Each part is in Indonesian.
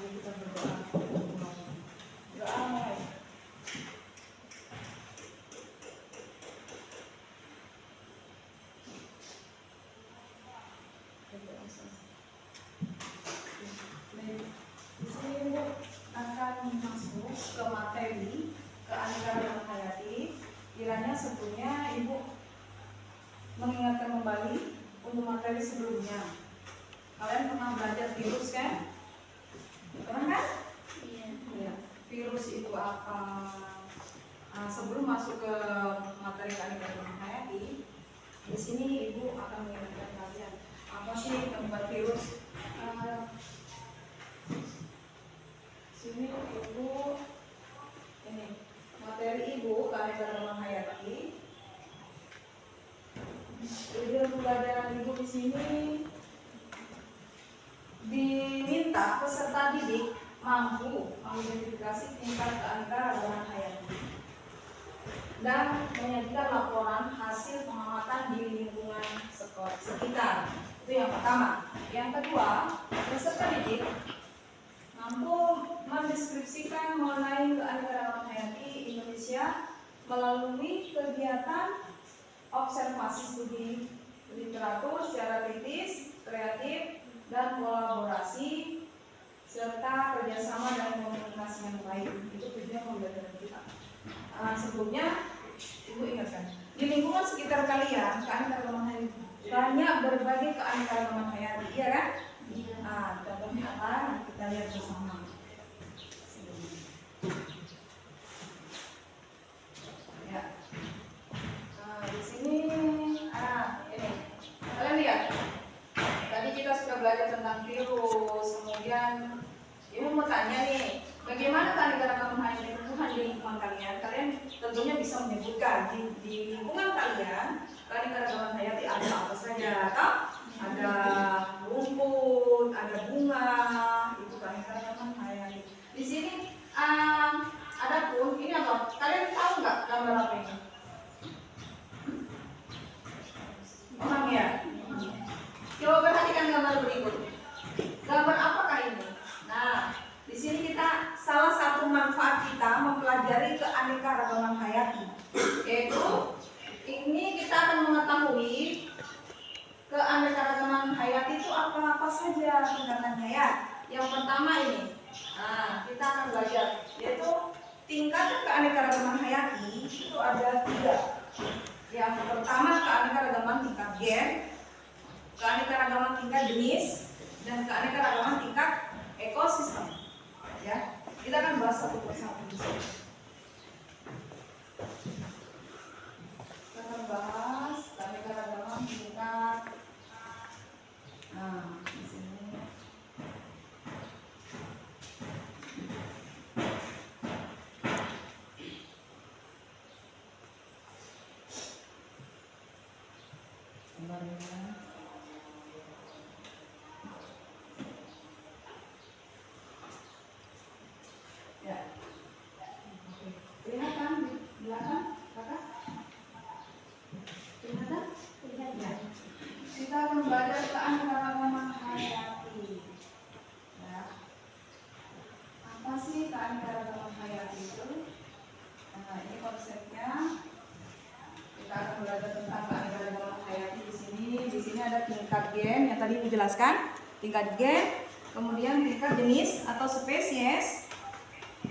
kita berdoa. Doa mulai. Di sini Ibu akan masuk ke materi keanekaragaman hayati. Kiranya sebelumnya Ibu mengingatkan kembali untuk materi sebelumnya. Kalian pernah belajar virus kan? Pernah kan? Iya. Ya. Virus itu apa? Nah, sebelum masuk ke materi keanekaragaman hayati, di sini Ibu akan mengingatkan kalian apa sih tempat virus? Sini Ibu ini materi Ibu keanekaragaman hayati. Ide pembelajaran Ibu di sini diminta peserta didik mampu mengidentifikasi tingkat keanekaragaman hayati dan menyajikan laporan hasil pengamatan di lingkungan sekitar. Itu yang pertama. Yang kedua, peserta didik mampu mendeskripsikan mengenai keanekaragaman hayati Indonesia melalui kegiatan observasi studi literatur secara kritis, kreatif, dan kolaborasi serta kerjasama dan komunikasi yang baik. Itu tujuan pembelajaran kita. Sebelumnya Ibu ingatkan, di lingkungan sekitar kalian keanekaragaman hayati banyak berbagai keanekaragaman hayati, iya kan? Iya. Contohnya apa? Kita lihat bersama. Ya. Di sini, ini kalian lihat. Tadi kita sudah belajar tentang virus, kemudian Ibu mau tanya nih, bagaimana keanekaragaman hayati tumbuhan di lingkungan kalian? Kalian tentunya bisa menyebutkan di lingkungan kalian keanekaragaman hayati ada apa saja, atau ada rumput, ada bunga, itu keanekaragaman hayati. Di sini ada pun ini apa? Kalian tahu nggak gambar apa ini? Orang ya? Coba perhatikan gambar berikut. Gambar apakah ini? Nah, di sini kita salah satu manfaat kita mempelajari keanekaragaman hayati, yaitu ini kita akan mengetahui keanekaragaman hayati itu apa saja tingkatannya ya. Yang pertama ini, kita akan belajar yaitu tingkatan keanekaragaman hayati itu ada 3. Yang pertama keanekaragaman tingkat gen, keanekaragaman tingkat jenis, dan keanekaragaman tingkat ekosistem. Ya, kita akan bahas satu persatu di sini. Kita akan bahas keanekaragaman tingkat. Di sini. Gambarnya. Ya. Kelihatan di belakang, Kakak? Kelihatan? Ya. Kita akan belajar keanekaragaman hayati. Ya. Apa sih keanekaragaman hayati itu? Ini konsepnya. Kita akan belajar tentang keanekaragaman hayati di sini. Di sini ada tingkat gen yang tadi Ibu jelaskan, tingkat gen, kemudian tingkat jenis atau spesies.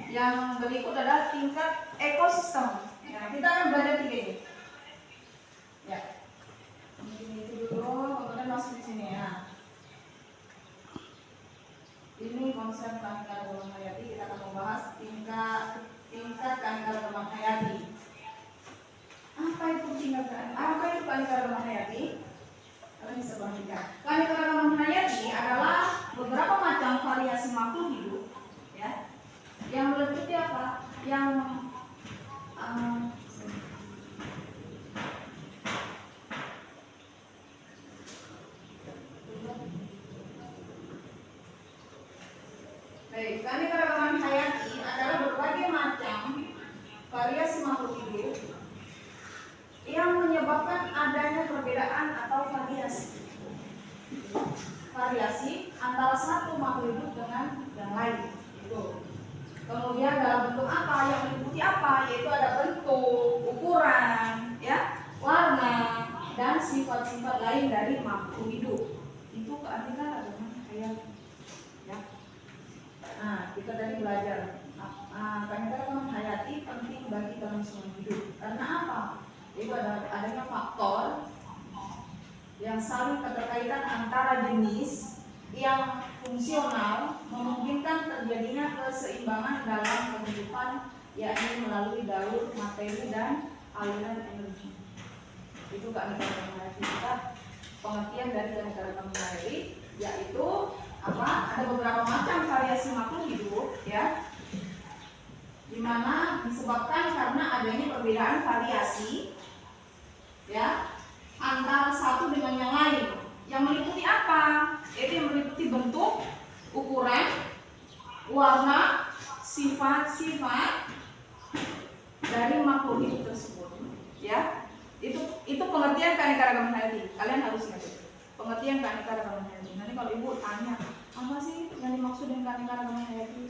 Yang berikut adalah tingkat ekosistem. Ya, kita akan belajar 3 ini. Ya. Ini itu dulu, kemudian masuk di sini ya. Ini konsep keanekaragaman hayati. Kita akan membahas tingkat keanekaragaman hayati. Apa itu keanekaragaman hayati? Kalian bisa perhatikan. Keanekaragaman hayati adalah beberapa macam variasi makhluk hidup, ya, yang meliputi apa? Yang baik, keanekaragaman hayati adalah berbagai macam variasi makhluk hidup yang menyebabkan adanya perbedaan atau variasi antara satu makhluk hidup dengan yang lain. Itu. Kemudian dalam bentuk apa? Yang meliputi apa? Yaitu ada bentuk, ukuran, ya, warna, dan sifat-sifat lain dari makhluk hidup. Itu keanekaragaman hayati. Ya. Nah, kita tadi belajar keanekaragaman hayati penting bagi kelangsungan hidup. Karena apa? Itu adanya faktor yang saling keterkaitan antara jenis yang fungsional memungkinkan terjadinya keseimbangan dalam kehidupan, yakni melalui jalur materi dan aliran energi. Itu keanekaragaman hayati. Kita pengertian dari keanekaragaman hayati yaitu apa? Ada beberapa macam variasi makhluk hidup, ya, dimana disebabkan karena adanya perbedaan variasi, ya, antara satu dengan yang lain. Yang meliputi apa? Itu yang meliputi bentuk, ukuran, warna, sifat-sifat dari makhluk hidup tersebut. Ya, itu pengertian keanekaragaman hayati. Kalian harus ingat itu. Pengertian keanekaragaman hayati. Nanti kalau ibu tanya, apa sih yang dimaksud dengan keanekaragaman hayati?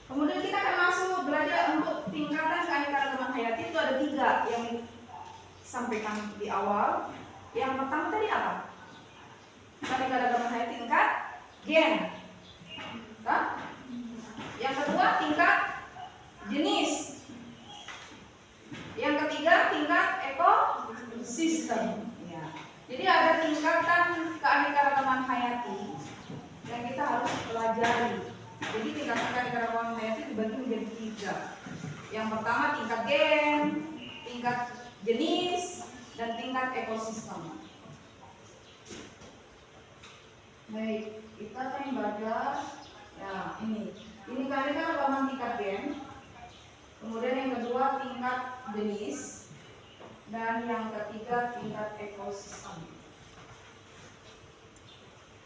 Kemudian kita akan masuk belajar untuk tingkatan keanekaragaman hayati. Itu ada 3 yang sampaikan di awal. Yang pertama tadi apa? Keanekaragaman hayati tingkat gen. Yang kedua tingkat jenis. Yang ketiga tingkat ekosistem. Ya. Jadi ada tingkatan keanekaragaman hayati yang kita harus pelajari. Jadi tingkatan keanekaragaman hayati dibagi menjadi 3. Yang pertama tingkat gen, tingkat jenis, dan tingkat ekosistem. Baik, kita akan belajar. Ya, ini keanekaragaman tingkat gen. Kemudian yang kedua tingkat jenis, dan yang ketiga tingkat ekosistem.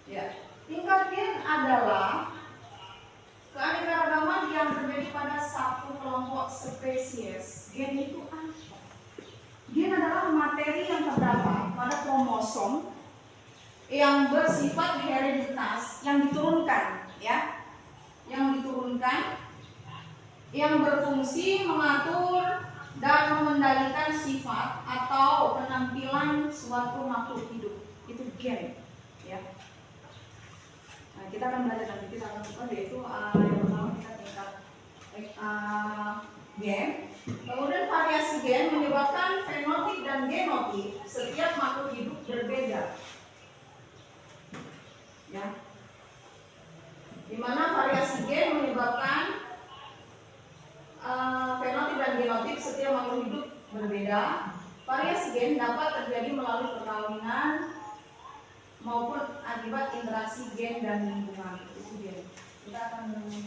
Ya, tingkat gen adalah keanekaragaman yang terjadi pada satu kelompok spesies. Gen itu apa? Gen adalah materi yang terdapat pada kromosom yang bersifat hereditas, yang diturunkan, ya, yang berfungsi mengatur dan mengendalikan sifat atau penampilan suatu makhluk hidup. Itu gen, ya. Nah, kita akan belajar nanti, kita akan buka yaitu yang pertama kita tingkat gen. Kemudian variasi gen menyebabkan fenotip dan genotip setiap makhluk hidup berbeda. Ya. Di mana variasi gen menyebabkan fenotip dan genotip setiap makhluk hidup berbeda. Variasi gen dapat terjadi melalui perkawinan maupun akibat interaksi gen dan lingkungan. Itu gen. Kita akan ini.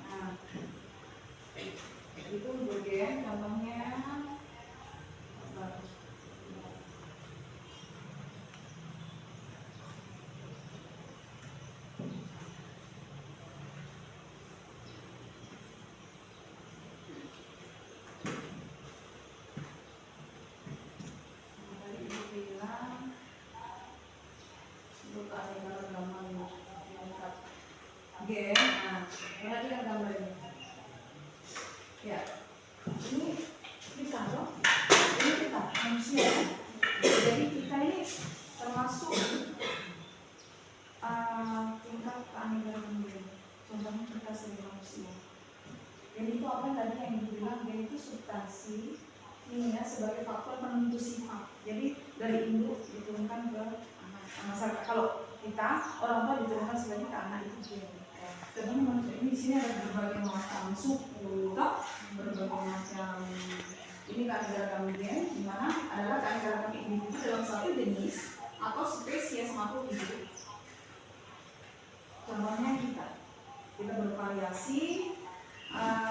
Nah, itu gen contohnya. Gen, nah, perhatikan gambar ini. Ya, ini kita loh, ini kita manusia. Jadi kita ini termasuk tingkat keanekaragaman gen. Contohnya kita sebagai manusia. Jadi itu apa tadi yang dibilang gen itu substansi kimia sebagai faktor penentu sifat. Jadi dari induk diturunkan ke anak. Masyarakat kalau kita orang tua diturunkan sebagai ke anak itu gen. Contohnya manusia ini di sini ada berbagai macam suku, berbagai macam ini keanekaragaman gen, di mana adalah keanekaragaman individu dalam satu jenis atau spesies makhluk hidup. Contohnya kita bervariasi,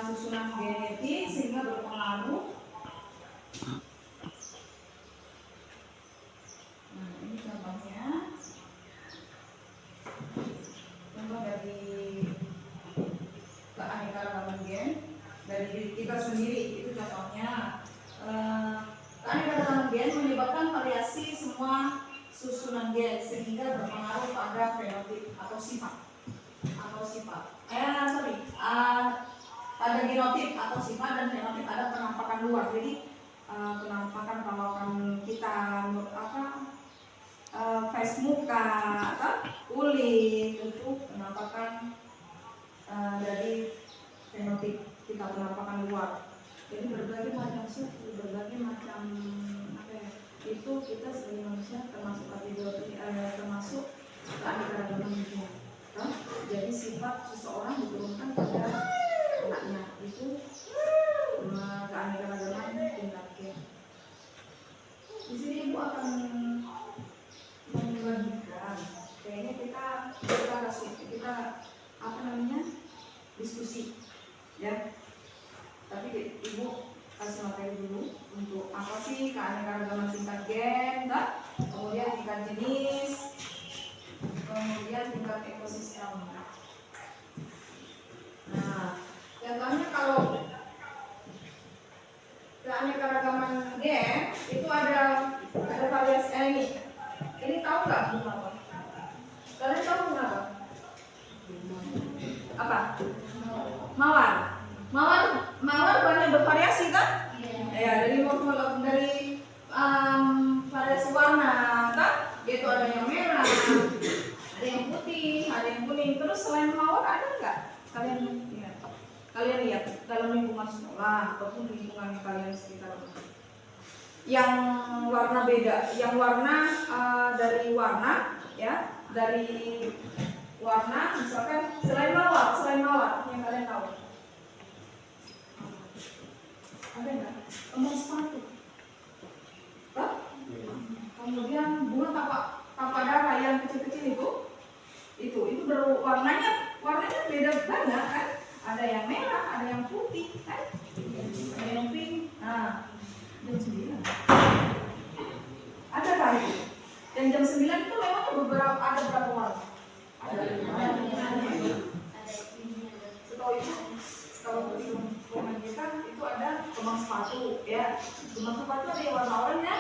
susunan genetik sehingga berpengaruh. Nah, ini contohnya. Contoh dari keanekaragaman gen dari diri kita sendiri, itu contohnya susunan gen sehingga berpengaruh pada fenotip atau sifat pada genotip atau sifat dan fenotip ada penampakan luar. Jadi penampakan kalau kita face muka atau kulit itu penampakan dari fenotip kita, penampakan luar. Jadi berbagai macam suku, berbagai macam itu kita sebagai manusia termasuk kategori termasuk keanekaragaman dunia. Jadi sifat seseorang diturunkan pada anaknya itu keanekaragaman tingkat gen. Di sini ibu akan membagikan, kayaknya kita diskusi, ya. Tapi ibu kasih materi dulu untuk apa sih keanekaragaman tingkat gen, kemudian tingkat jenis, kemudian tingkat ekosistem. Nah, contohnya kalau keanekaragaman gen itu ada variasi ini. Ini tahu nggak kenapa? Kalian tahu kenapa? Apa? Mawar banyak bervariasi kan? Ya, dari variasi warna kan? Yaitu ada yang merah, ada yang putih, ada yang kuning. Terus selain mawar ada nggak? Kalian lihat dalam lingkungan sekolah ataupun lingkungan kalian sekitar yang warna beda, yang warna dari warna, ya, dari warna, misalkan selain mawar yang kalian tahu ada nggak? Kembang sepatu, kemudian bunga tapadara yang kecil-kecil itu warnanya beda banget kan? Ada yang merah, ada yang putih kan? Ada yang pink. Nah, jam 9 ada kan itu? Dan jam 9 itu memang ada berapa warna? Ada setahu itu kalau lingkungan kita itu ada kembang sepatu, ya. Kembang sepatu ada yang warna oranye,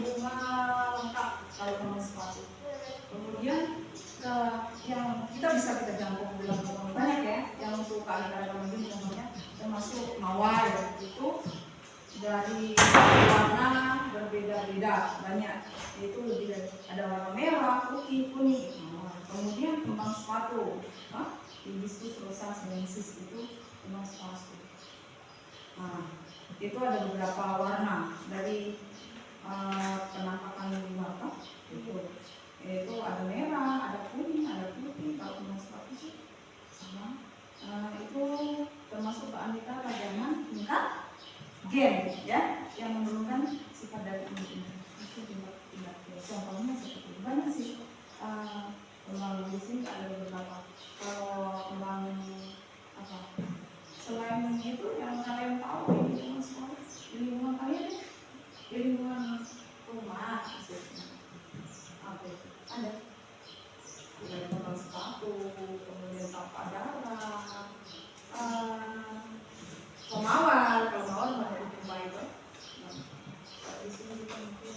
bunga lengkap kalau kembang sepatu. Kemudian yang kita jangkau bilang banyak, ya, yang untuk keanekaragaman ini contohnya termasuk mawar itu dari warna berbeda-beda banyak, yaitu lebih dari ada warna merah, putih, kuning. Kemudian kembang sepatu, Hibiscus rosa sinensis itu kembang sepatu. Nah, itu ada beberapa warna dari penampakan luar itu, yaitu ada merah, ada kuning, ada putih. Kalau kembang sepatu sih sama. Itu termasuk keanekaragaman tingkat gen, ya, yang menurunkan sifat dari ini. Itu tingkat gen. Contohnya seperti banyak sih. Kembang di sini ada beberapa. Kalau kembang selain itu yang kalian tahu di lingkungan sekolah, di lingkungan kalian, di lingkungan rumah, ada kembang sepatu, kemudian tapadara, mawar banyak dijumpai itu. Di sini juga mungkin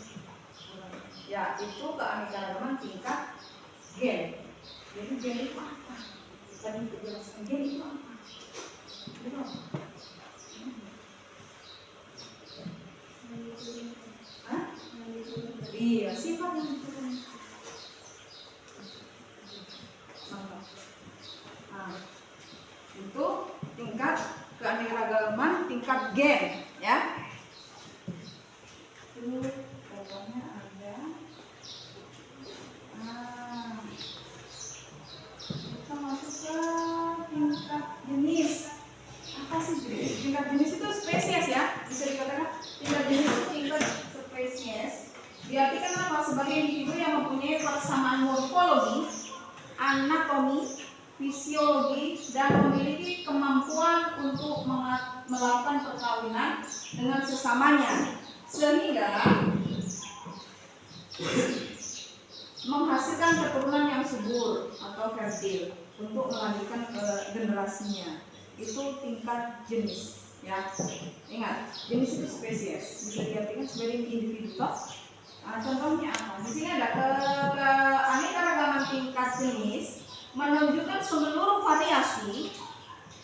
ya, itu keanekaragaman tingkat gen. Jadi gen itu apa? Tadi kita jelaskan gen itu apa? Iya, sifat yang diturunkan. Itu tingkat keanekaragaman tingkat gen, ya. Itu pokoknya ada. Kita masuk ke tingkat jenis. Apa sih jenis? Tingkat jenis itu spesies, ya. Bisa dikatakan tingkat jenis itu tingkat spesies. Diartikan apa? Sebagai individu yang mempunyai persamaan morfologi, anatomi, fisiologi, dan memiliki kemampuan untuk melakukan perkawinan dengan sesamanya, sehingga menghasilkan keturunan yang subur atau fertil untuk melanjutkan ke generasinya. Itu tingkat jenis, ya. Ingat, jenis itu spesies, bisa diartikan sebagai individu Contohnya apa? Di sini ada keanekaragaman tingkat jenis menunjukkan seluruh variasi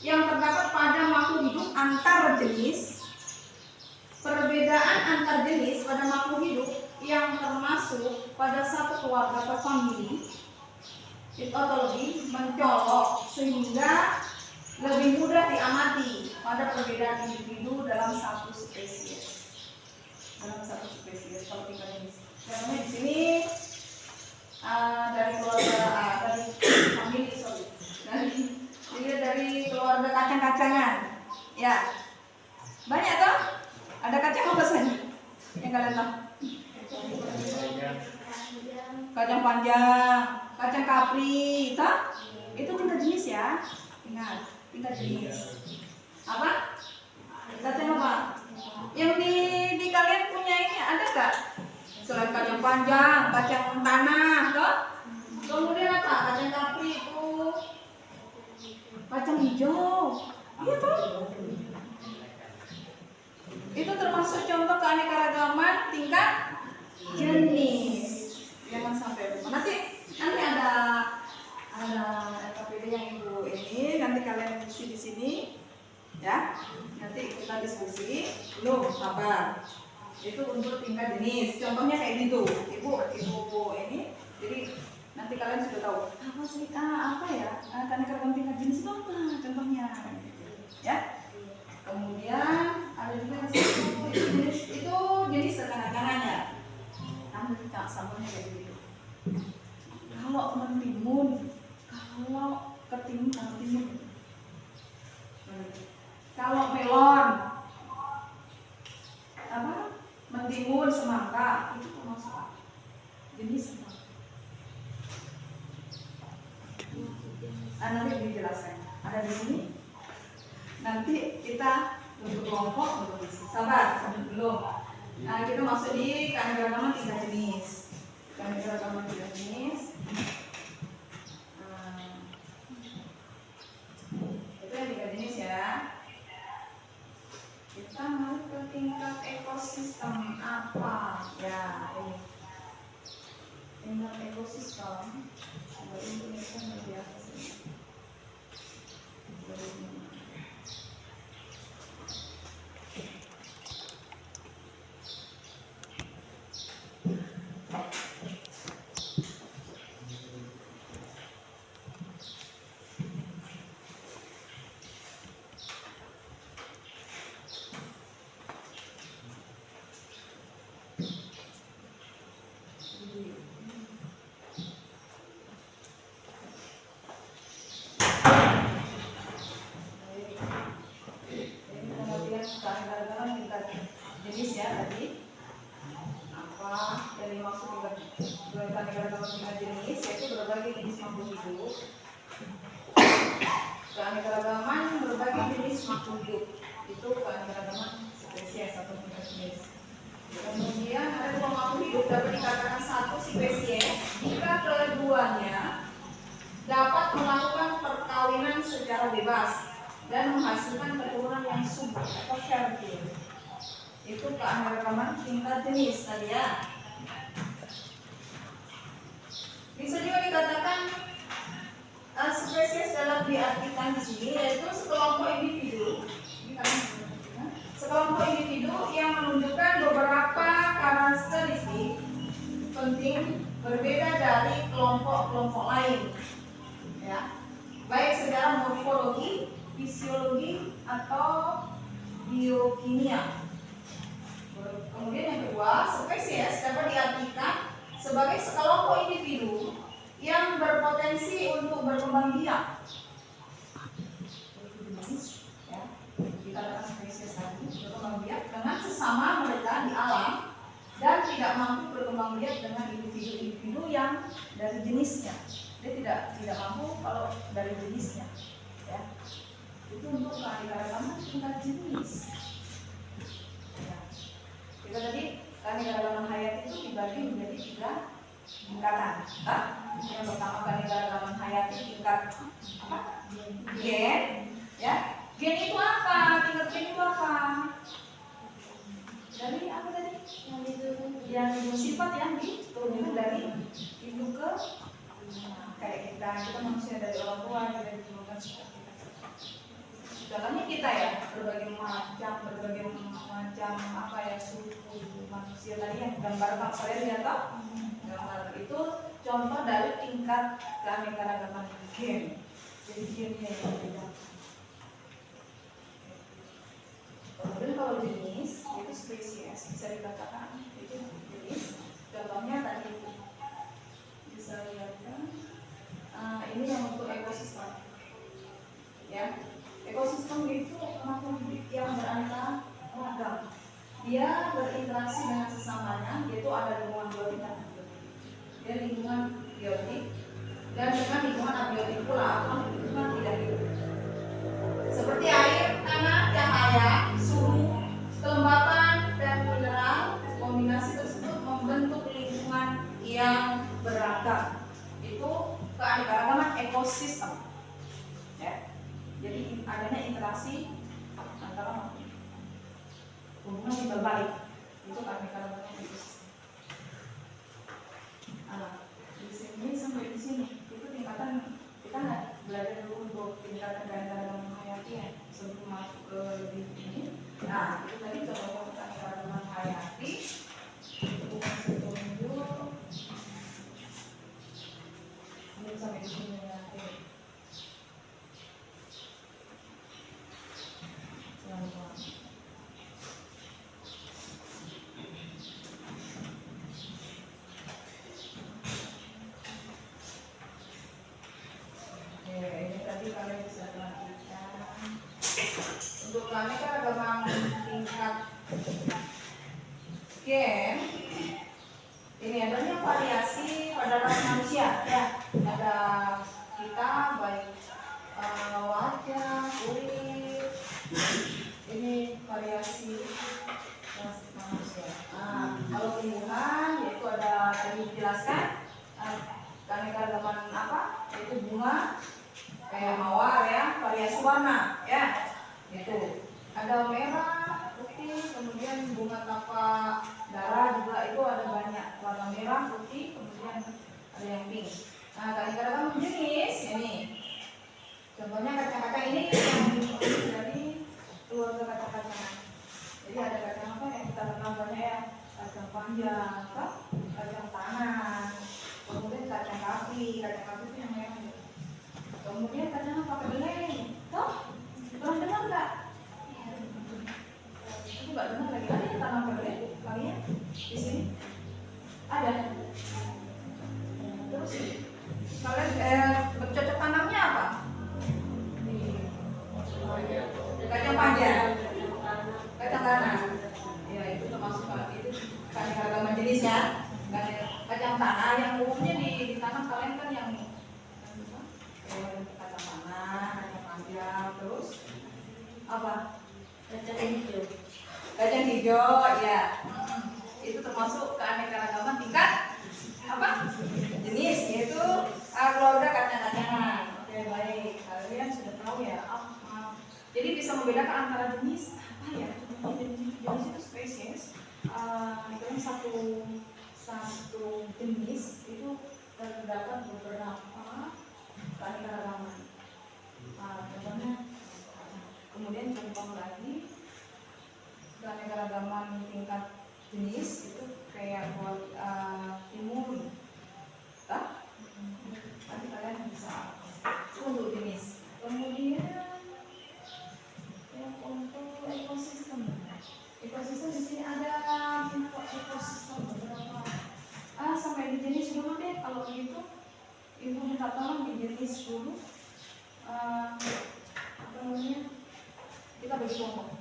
yang terdapat pada makhluk hidup antar jenis. Perbedaan antar jenis pada makhluk hidup yang termasuk pada satu keluarga atau famili itu atau lebih mencolok sehingga lebih mudah diamati pada perbedaan individu dalam satu spesies. Kalau tingkat jenis. Contohnya di sini dari keluarga dari famili dari keluarga kacang-kacangan. Ya. Banyak toh? Ada kacang apa saja? Yang kalian tahu? Kacang panjang, kacang kapri, toh? Itu tingkat jenis ya. Ingat, tingkat jenis. Apa? Kacang apa? Yang di kalian punya ini ada gak? Selain kacang panjang, kacang tanah, toh? Kemudian apa? Kacang kapri itu kacang hijau. Iya toh? Itu termasuk contoh keanekaragaman tingkat jenis. Jangan sampai lupa. Nanti ada LKPD yang ibu ini nanti kalian isi di sini, ya. Nanti kita diskusi. Belum sabar. Itu untuk tingkat jenis. Contohnya kayak gitu. Ibu ini. Jadi nanti kalian sudah tahu apa sih apa ya keanekaragaman tingkat jenis itu apa contohnya, ya. Kemudian ada juga itu jenis kekanak-kanaknya. Namun tak samanya kayak gitu. Kalau mentimun, kalau ketimun, kalau melon, apa? Mentimun, semangka itu termasuk jenis apa? Nanti dijelaskan. Ada di sini. Nanti kita untuk kelompok untuk isi. Sabar, belum. Nah, kita masuk di keanekaragaman tingkat jenis. Keanekaragaman tingkat jenis. Itu yang tingkat jenis ya. Kita mau ke tingkat ekosistem apa? Ya, ini. Tingkat ekosistem. Ini kan lebih apa sih? Keanekaragaman tingkat jenis ya tadi. Apa yang dimaksud dengan keanekaragaman tingkat jenis? Yaitu berbagai jenis makhluk hidup. Keanekaragaman berbagai jenis makhluk hidup itu keanekaragaman spesies atau tingkat jenis. Kemudian ada dua makhluk hidup dapat dikatakan satu spesies jika keduanya dapat melakukan perkawinan secara bebas dan menghasilkan keturunan yang subur atau fertil. Itu keanekaragaman tingkat jenis tadi ya. Bisa juga dikatakan spesies dalam diartikan di sini yaitu sekelompok individu. Sekelompok individu yang menunjukkan beberapa karakteristik penting berbeda dari kelompok-kelompok lain, ya, baik secara morfologi, fisiologi atau biokimia. Kemudian yang kedua, spesies dapat diartikan sebagai sekelompok individu yang berpotensi untuk berkembang biak. Ya, dikatakan spesies tadi berkembang biak dengan sesama mereka di alam dan tidak mampu berkembang biak dengan individu-individu yang dari jenisnya. Dia tidak mampu kalau dari jenisnya. Ya. Itu untuk keanekaragaman tingkat jenis. Ya. Kita tadi keanekaragaman hayati itu dibagi menjadi 3 tingkatan. Yang pertama keanekaragaman hayati tingkat apa? Gen. Ya. Gen itu apa? Tingkat gen itu apa? Dari apa tadi? Yang sifat kita manusia dari orang tua, kita diciptakan seperti kita. Contohnya kita ya, berbagai macam apa ya, suku manusia tadi yang gambar Pak saya lihat toh? Gambar itu contoh dari tingkat keanekaragaman gen. Jadi gennya yang berbeda. Kemudian kalau jenis itu spesies, bisa dikatakan itu jenis. Contohnya tadi bisa lihat kan, ini yang untuk ekosistem. Ya, ekosistem itu makhluk hidup yang beraneka ragam. Dia berinteraksi dengan sesamanya, yaitu ada lingkungan biotik dan abiotik. Dia lingkungan biotik dan dengan lingkungan abiotik pula atau lingkungan tidak hidup. Seperti air, tanah, cahaya, suhu, kelembapan, dan mineral. Kombinasi tersebut membentuk lingkungan yang beragam. Itu keanekaragaman ekosistem. Ya. Jadi adanya interaksi antara makhluk. Hubungan yang berbalik itu keanekaragaman ekosistem. Di sini sampai di sini itu tingkatan kita nggak belajar dulu untuk tingkatan keanekaragaman hayati ya sebelum masuk ke lebih ini. Nah itu tadi contoh keanekaragaman hayati. Bukan setunjuk. Ini sampai di sini nanti. Ini tadi kalian bisa perhatikan. Untuk keanekaragaman tingkat gen, ini adanya variasi pada ras manusia ya. Ada kita baik wajah, kulit, ini variasi ras manusia. Kalau tumbuhan yaitu ada tadi dijelaskan keanekaragaman apa? Yaitu bunga kayak mawar ya, variasi warna ya. Itu ada merah, putih, kemudian bunga tapak darah juga itu ada banyak warna merah, putih, kemudian ada yang pink. Nah, keanekaragaman jenis ini. Contohnya kacang-kacang ini yang dari keluarga kacang-kacangan. Jadi ada kacang apa yang kita kenal banyak ya, kacang panjang, kacang tanah, kemudian kacang kapi itu yang merah. Kemudian kacang apa kedelai, toh pernah dengar nggak? Aku nggak dengar lagi. Ada yang tanam kedelai kalian di sini? Ada. Terus kalian bercocok tanamnya apa? Kacang panjang, kacang tanah. Ya itu termasuk itu keanekaragaman jenisnya. Kacang tanah yang umumnya ditanam kalian kan yang kacang tanah, kacang panjang, terus apa? Kacang hijau. Kacang hijau, ya. Itu termasuk keanekaragaman tingkat apa? Jenis, yaitu keluarga kacang-kacangan. Oke, baik. Kalian sudah tahu ya. Jadi bisa membedakan antara jenis apa ya? Jenis itu spesies. Itu satu jenis itu terdapat beberapa keanekaragaman. Contohnya, kemudian contoh lagi keanekaragaman tingkat jenis itu kayak buat timun, nanti kalian bisa untuk jenis. Kemudian yang untuk ekosistem di sini ada info ekosistem beberapa. Sampai di jenis dulu deh kalau begitu. Ibu minta tolong di jenis dulu. Apa namanya? Kita bagi kelompok,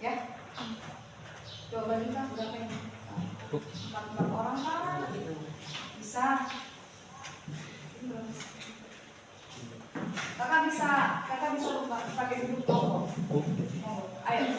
ya. Coba kita berapa ini? 4 orang kan? Bisa. Kakak bisa pakai duduk kelompok. Ayo.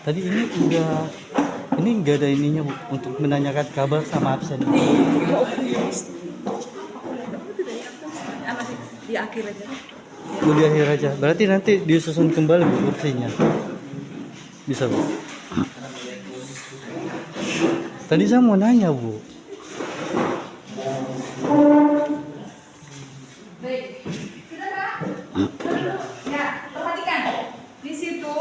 Tadi ini enggak ada ininya Bu untuk menanyakan kabar sama absen. Di akhir aja. Di akhir aja. Berarti nanti disusun kembali Bu kursinya. Bisa Bu. Tadi saya mau nanya Bu. Baik. Sudah Kak? Ya, perhatikan. Di situ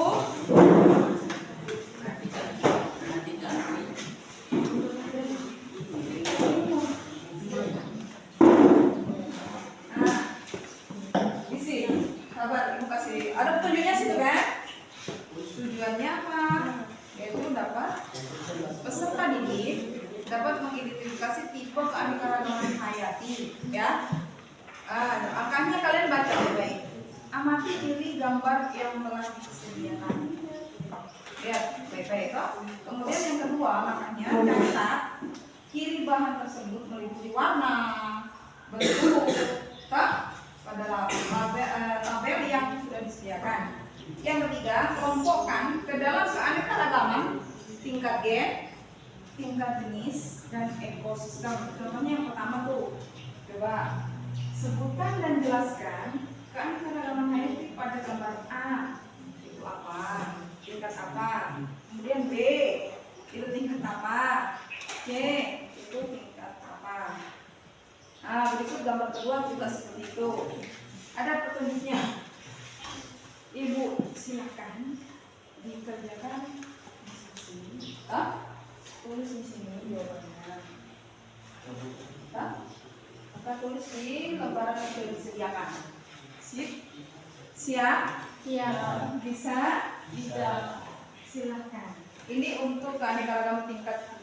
di sini. Sabar, Ibu kasih. Ada petunjuknya situ kan? Tujuannya apa? Yaitu dapat peserta didik dapat mengidentifikasi tipe keanekaragaman hayati, ya. Angkanya kalian baca baik. Amati diri gambar yang telah disediakan. Ya, baik-baik toh. Kemudian yang kedua, makanya catat kiri bahan tersebut meliputi warna, bentuk, toh, pada tabel yang sudah disediakan. Yang ketiga, kelompokkan ke dalam keanekaragaman tingkat gen, tingkat jenis, dan ekosistem. Contohnya yang pertama tuh, coba sebutkan dan jelaskan keanekaragaman hayati pada gambar A. Itu apa? Tingkat apa? Kemudian B, itu tingkat apa? C, itu tingkat apa? Berikut gambar kedua juga seperti itu. Ada petunjuknya. Ibu silakan dikerjakan di sini. Tulis di sini jawabannya. Maka tulis di lembaran yang sudah disediakan. Siap? Bisa? Silakan. Ini untuk keanekaragaman tingkat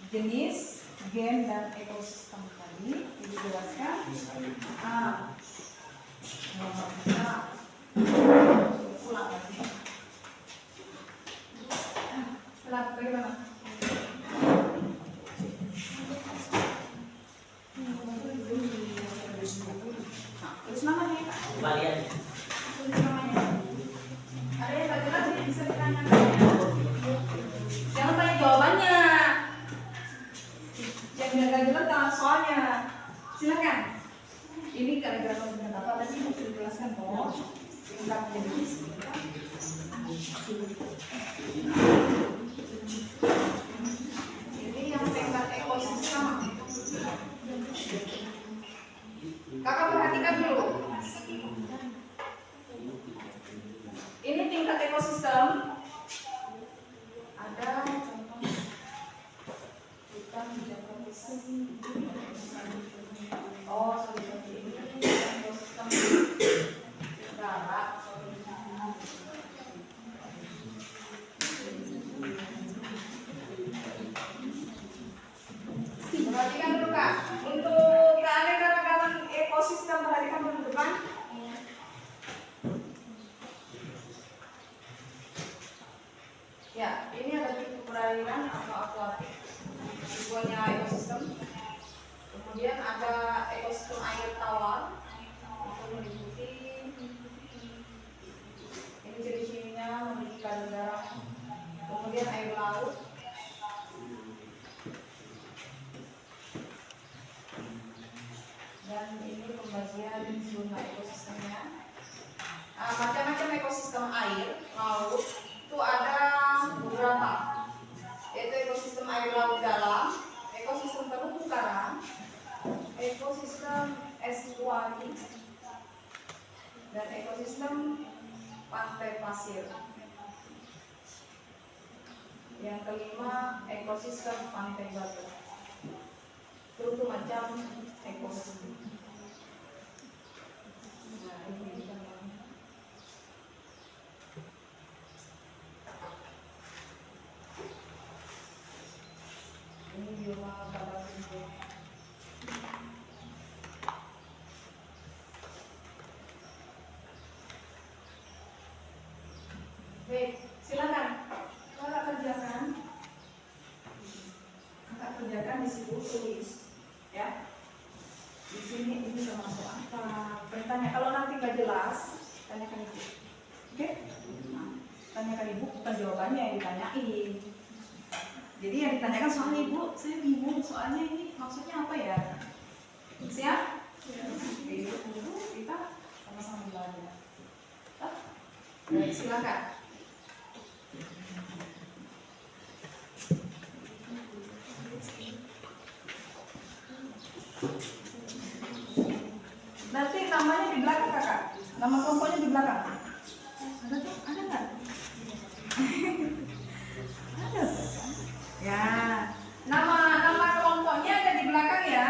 jenis, gen, dan ekosistem tadi dijelaskan. Ulang lagi. Bagaimana? Tulis namanya. Tulis namanya. Ada yang tak jelas bisa ditanyakan. Jangan tanya jawabannya. Yang nggak jelas soalnya. Silakan. Ini keanekaragaman dengan apa? Tadi sudah dijelaskan kok. Tingkat jenis. Ini yang tingkat ekosistem. Kakak perhatikan dulu. Ini tingkat ekosistem. Ada contoh hutan Jakarta. Oh, seperti ini ekosistem darat. Perhatikan dulu Kak. Untuk keanekaragaman ekosistem perhatikan dulu depan. Ya, ini ada tipe perairan atau akuatik. Tipenya ekosistem. Kemudian ada ekosistem air tawar. Itu meliputi ini ciri-cirinya memiliki kadar garam. Kemudian air laut. Dan ini pembagian zona ekosistemnya. Macam-macam ekosistem air laut itu ada beberapa, yaitu ekosistem air laut dalam, ekosistem terumbu karang, ekosistem estuari, dan ekosistem pantai pasir. Yang kelima, ekosistem pantai batu. Itu macam ekosistem. Nah, ini kita ini bioma pada bentuk. Baik, silakan. Kakak kerjakan di situ, tulis, ya. Di sini ini termasuk apa? Bertanya kalau nanti nggak jelas, tanyakan itu. Oke? Nah, tanyakan ibu bukan jawabannya yang ditanyain. Jadi yang ditanyakan soalnya ibu, saya bingung soalnya ini maksudnya apa ya? Siap? Oke, ibu kita sama-sama belajar. Baik, silakan. Nanti namanya di belakang kakak. Nama kelompoknya di belakang. Ada tuh? Ada nggak? Ada tuh kan? Ya. Nama kelompoknya ada di belakang ya.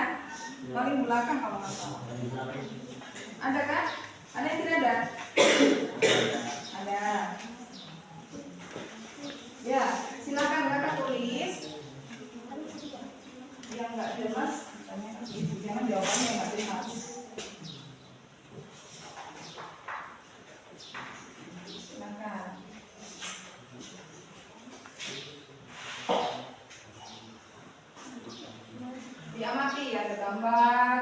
Paling belakang kalau nggak salah. Ada kan? Ada yang tidak ada? Ada. Ya, silakan kakak tulis. Yang nggak jelas, tanyakan ibu. Jangan jawabannya yang nggak jelas. Silakan. Diamati ya, ada gambar,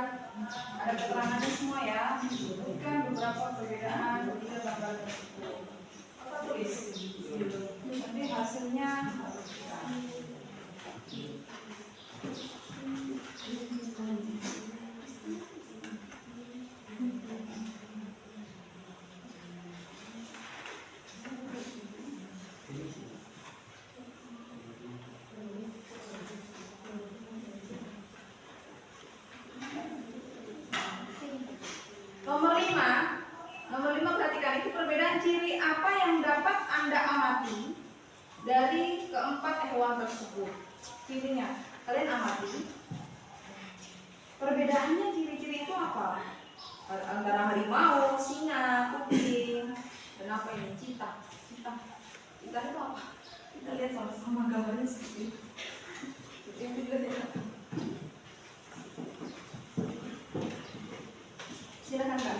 ada keterangannya semua ya. Bukan beberapa perbedaan, tidak gambar tersebut. Apa tulis? Nanti hasilnya. Nomor 5 perhatikan itu perbedaan ciri apa yang dapat Anda amati dari keempat hewan tersebut. Cirinya, kalian amati. Perbedaannya ciri-ciri itu apa? Antara harimau, singa, kucing, dan apa ini? Cita. Cita itu apa? Kita lihat sama-sama gambarnya seperti itu. Yang dilihat ya. Silakan Kak.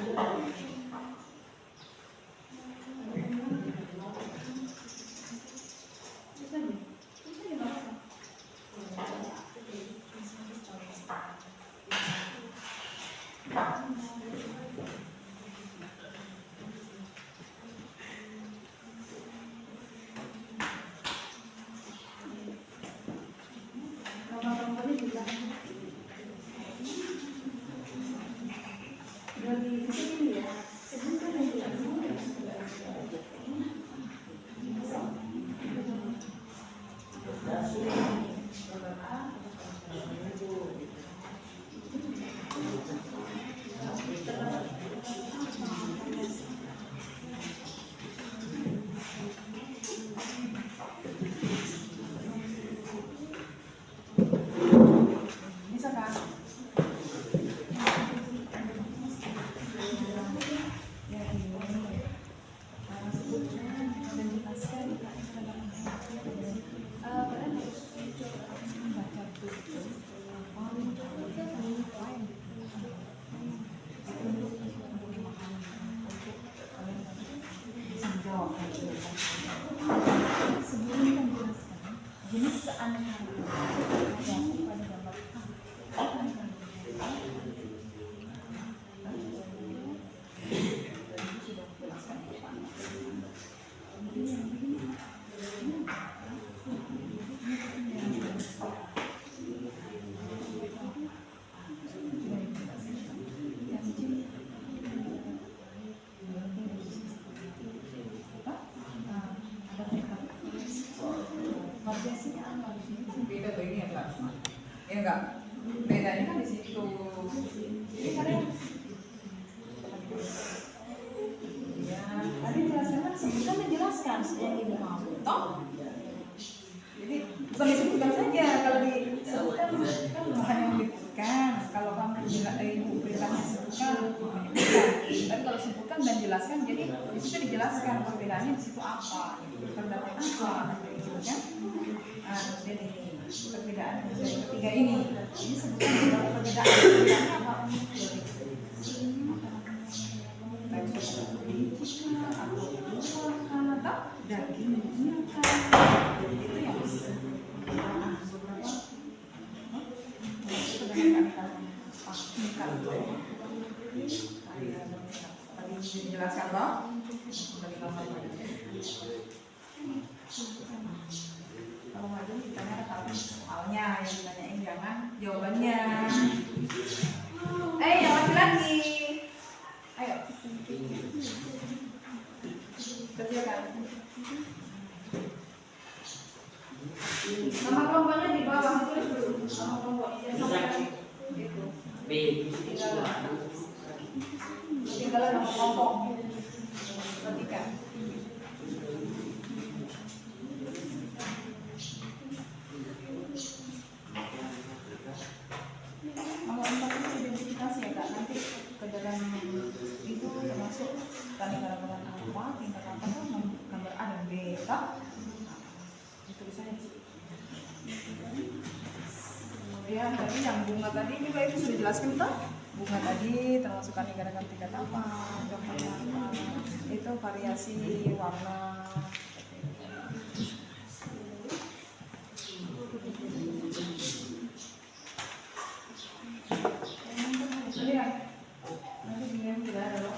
Beda tuh ini ya Kak? Ya enggak? Bedanya kan di situ. Ini kan ya, tadi jelaskan kan sebutkan menjelaskan yang ini mau. Toh? Jadi bukan disebutkan saja, kalau disebutkan kan bukan yang disebutkan. Kalau kamu ibu perintahnya sebutkan, tapi kalau sebutkan dan jelaskan, jadi di situ dijelaskan perbedaannya di situ apa, pendapat apa, gitu kan? Jadi perbedaan dari ketiga ini sebutkan beberapa perbedaannya apa? Baik seperti atau buah atau daging itu yang tadi dijelaskan toh? Kalau maju ditanya tapi soalnya yang ditanyain jangan jawabannya. Yang laki-laki. Ayo. Kerjakan. Nama kelompoknya di bawah tulis dulu. Nama kelompoknya jangan itu. B. Tinggal nama kelompok. Perhatikan. Nomor 4 itu identifikasi ya Kak. Nanti ke dalam itu termasuk tanda gambaran apa, tingkat apa, gambar A dan B, Kak. Tulisannya di situ. Kemudian tadi yang bunga tadi juga itu sudah jelaskan toh. Bunga tadi termasuk aneka tingkat apa, gambarnya apa, itu variasi warna. Lihat, nanti dilihat tidak ada loh.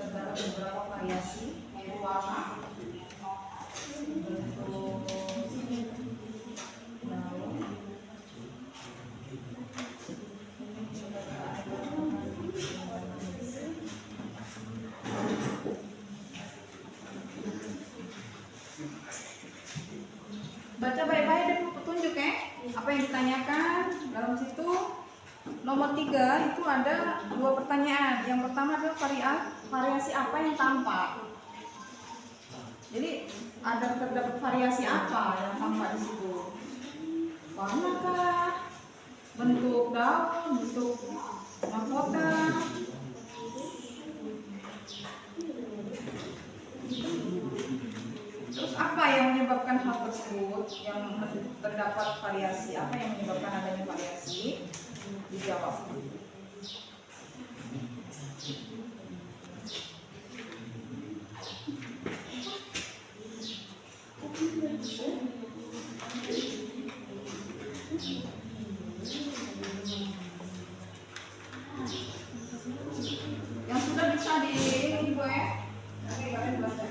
Terdapat beberapa variasi yaitu warna, bentuk daun, baca baik-baik deh petunjuk ya apa yang ditanyakan dalam situ. Nomor 3 itu ada 2 pertanyaan. Yang pertama adalah variasi apa yang tampak. Jadi terdapat variasi apa yang tampak di situ? Warna kah? Bentuk daun, bentuk mahkota. Terus apa yang menyebabkan hal tersebut? Yang terdapat variasi, apa yang menyebabkan adanya variasi? Dijawab. Yang sudah bisa di Ibu ya. Oke, kalian baca.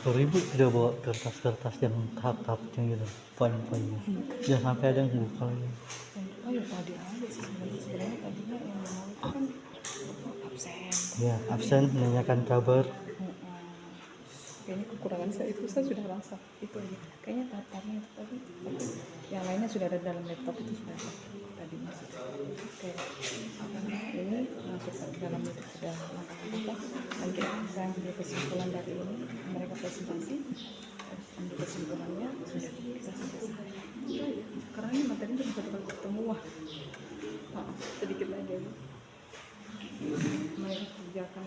Kalau ibu tidak bawa kertas-kertas yang tahap-tahapnya gitu, poin-poinnya. Jangan sampai ada yang buka lagi. Oh ya tadi ada sih sebenarnya tadinya yang mau itu kan absen. Ya, absen, menanyakan kabar. Kayaknya kekurangan saya itu saya sudah rasa itu aja. Kayaknya tahap-tahapnya itu tadi, tapi yang lainnya sudah ada dalam laptop itu sudah ada tadi masih kayak apa namanya ini masuk ke dalam itu sudah langkah-langkah nanti saya ambil kesimpulan dari ini mereka presentasi terus ambil kesimpulannya sudah kita selesai itu aja karena ini materinya sudah betul ketemu wah sedikit lagi aja mereka kerjakan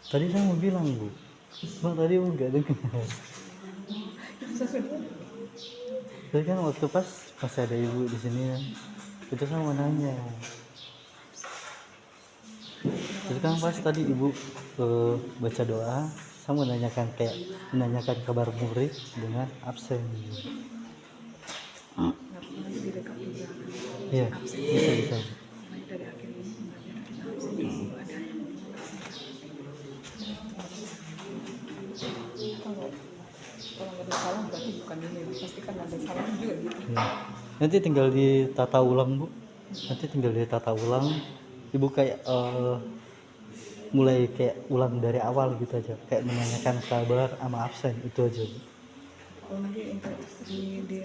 Tadi saya mau bilang bu, bang tadi bang nggak dengar. Tadi kan waktu pas ada ibu di sini kan, itu saya mau nanya. Jadi kan pas tadi ibu baca doa, saya mau menanyakan kabar murid dengan absen. nanti direkap juga Iya, bisa. dari akhir ini absen itu ada kalau nggak ada salah berarti bukan ini pasti kan ada salah juga gitu. Ya. Nanti tinggal ditata ulang bu. Nanti tinggal ditata ulang. Ibu kayak mulai kayak ulang dari awal gitu aja. Kayak menanyakan kabar sama absen itu aja bu. Oh nanti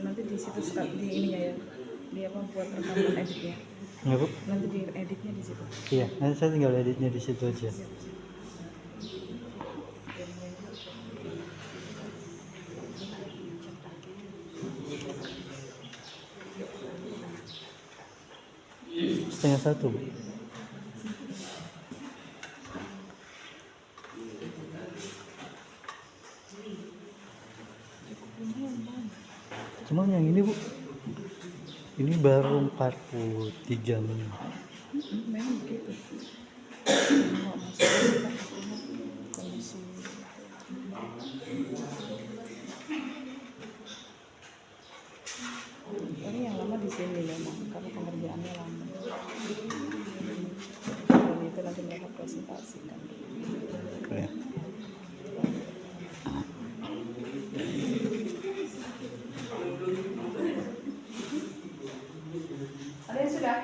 nanti di situ di ininya ya di apa buat rekaman editnya Nggak bu? nanti di editnya di situ. Iya. Nanti saya tinggal editnya di situ aja. Setengah satu bu. Cuma yang ini bu, ini baru 43 menit. Memang begitu nggak masuk kondisi ini yang lama di sini memang karena pengerjaannya lama dan itu nanti mereka presentasikan Ya. Ada yang sudah?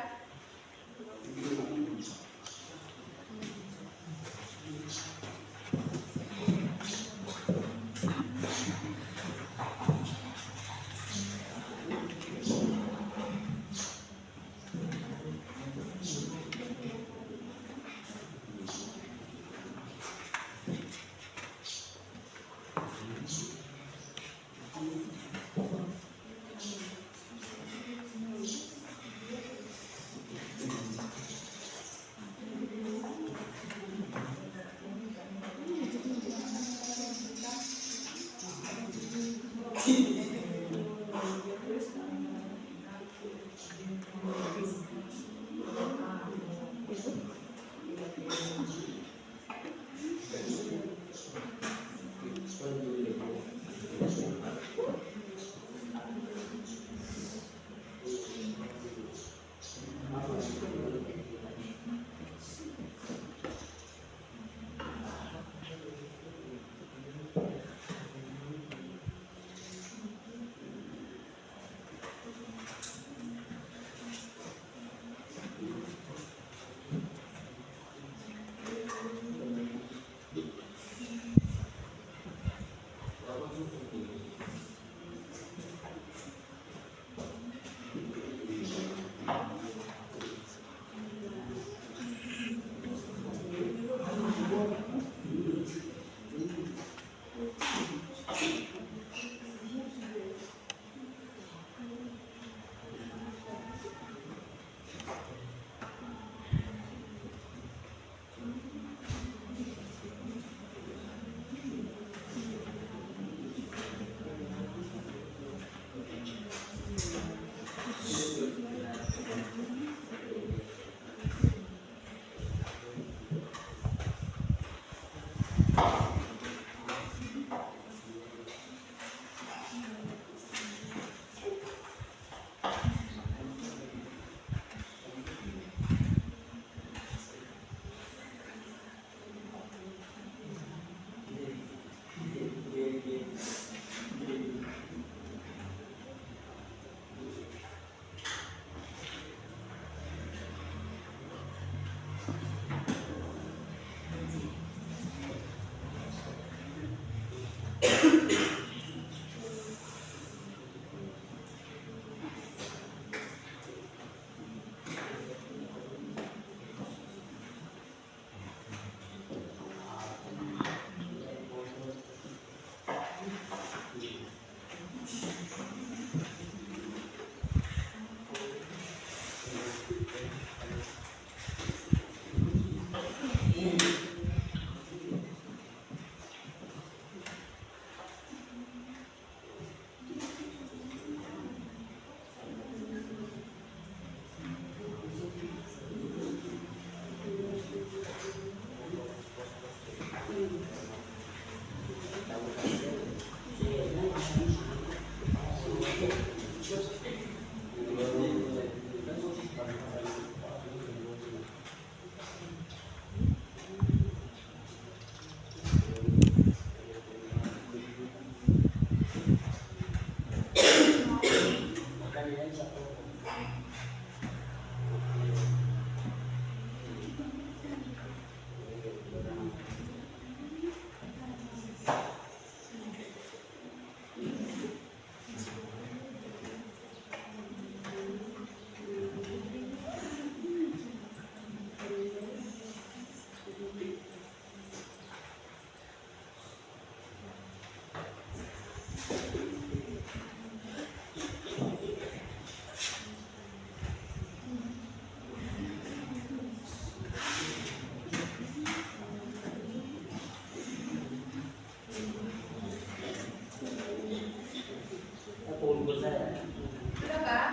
Sudah kak?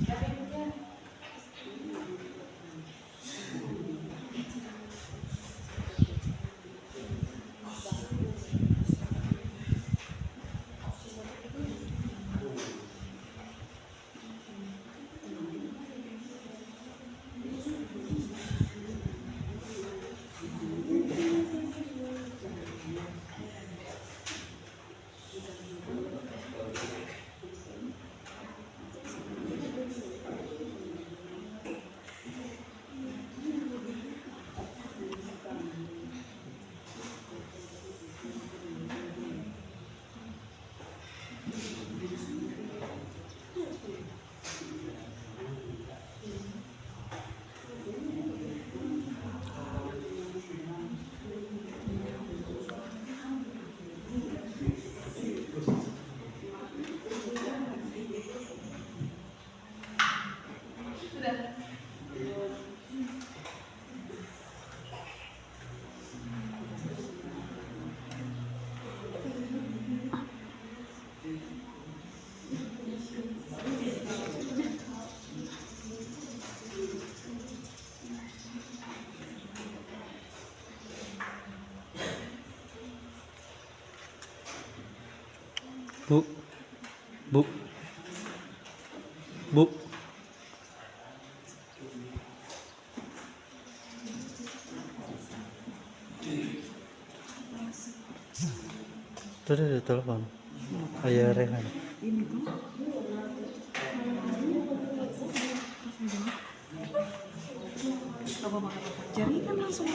Siapa ibunya? Sudah. Bu, bu, bu. Itu ada telepon. Ayah Rehan. Ini tuh coba makan apa? Jadi kan langsung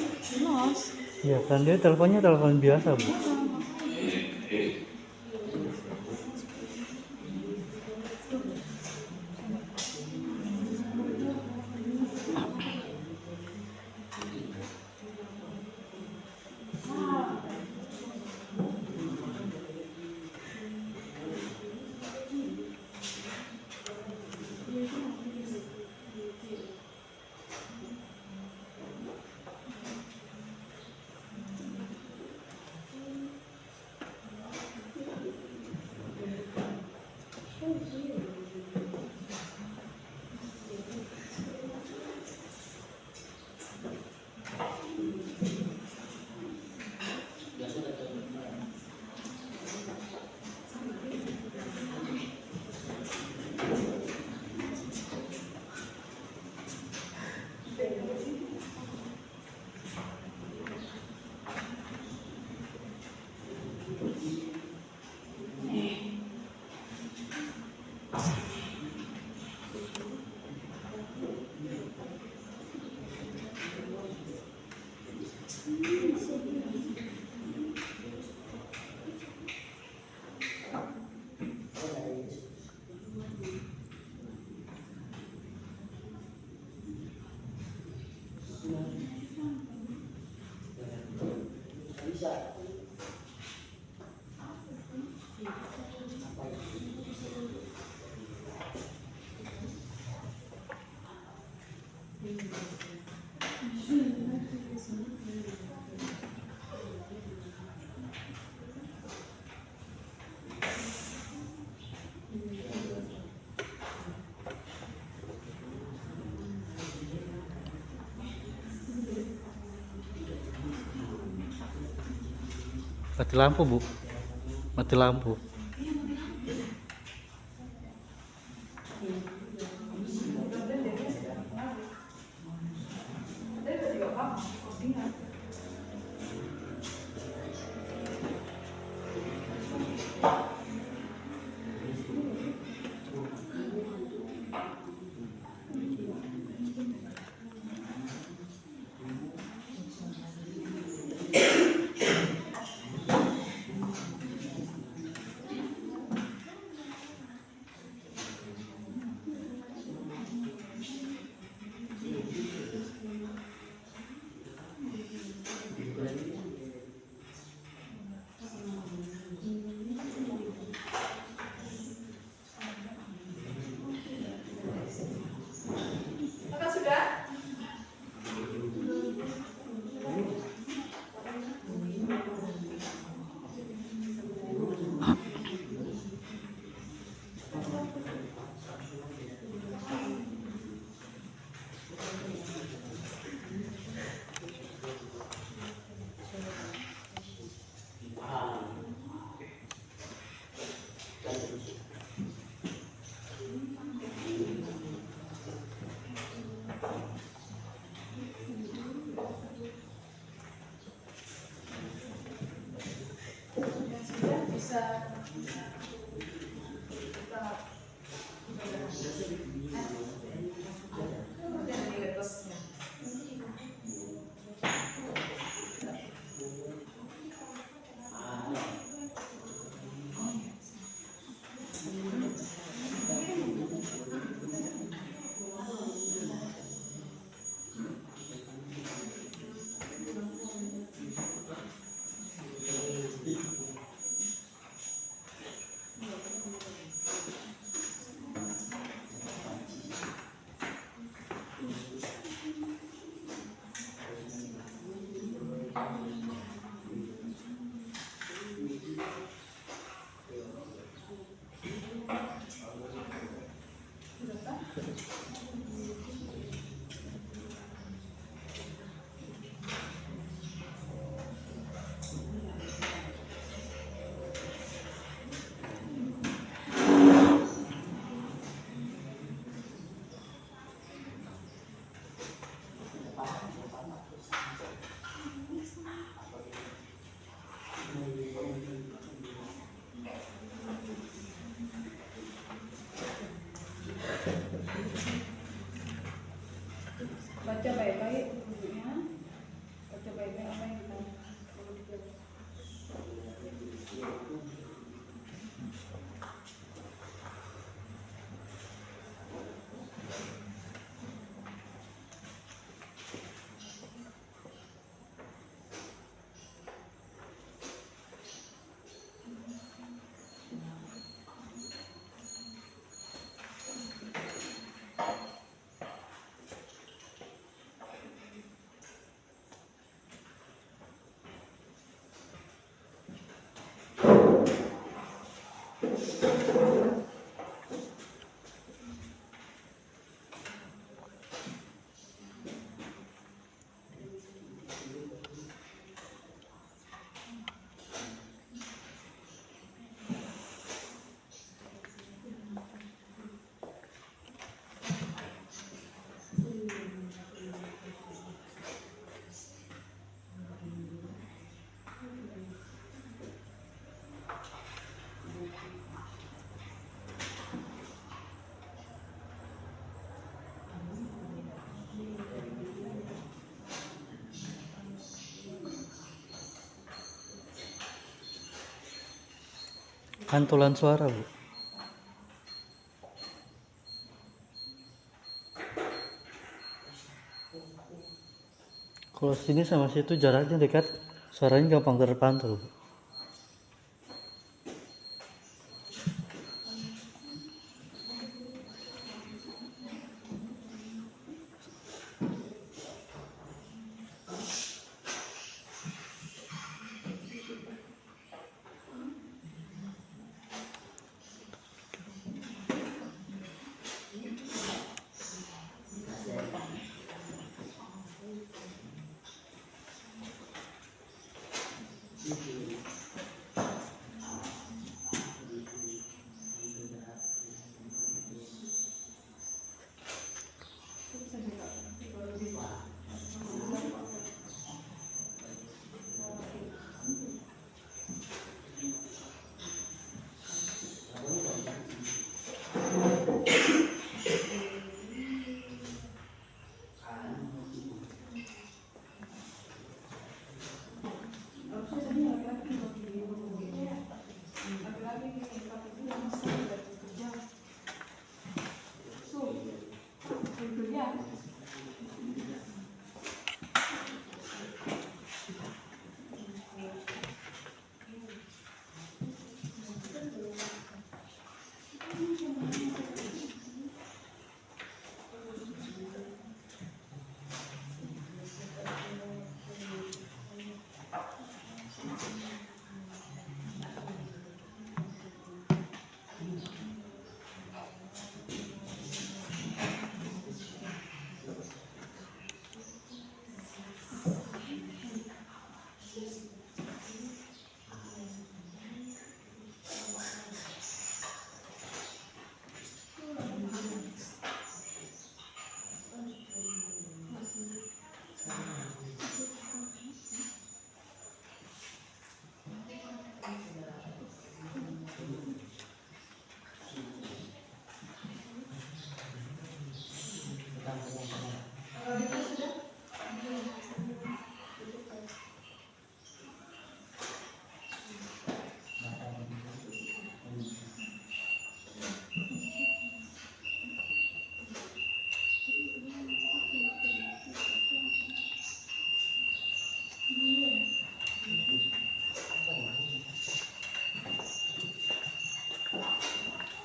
los. Iya kan dia teleponnya telepon biasa, Bu. Mati lampu, Bu. Mati lampu. Maka sudah? Sudah bisa baca baik-baik bukunya, baca baik-baik apa yang kita perlu dipelajari. Pantulan suara, Bu. Kalau sini sama situ jaraknya dekat Suaranya gampang terpantau.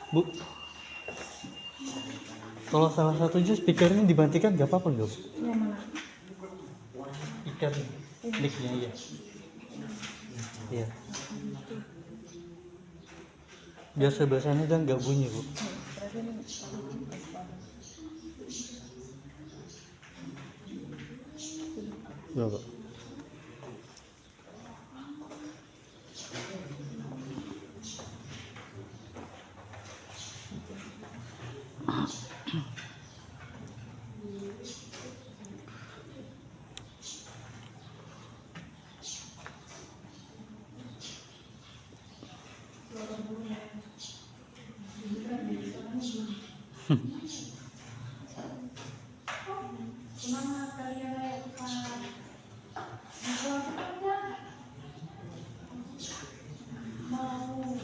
Bu, kalau salah satunya speakernya dimatikan nggak apa-apa nggak, Bu? Yang mana? Speaker mic-nya, iya. Iya. Biar sebelah sana kan nggak bunyi, Bu. Berarti ini Coba. Semangat kalian ya Tuhan. Mau mau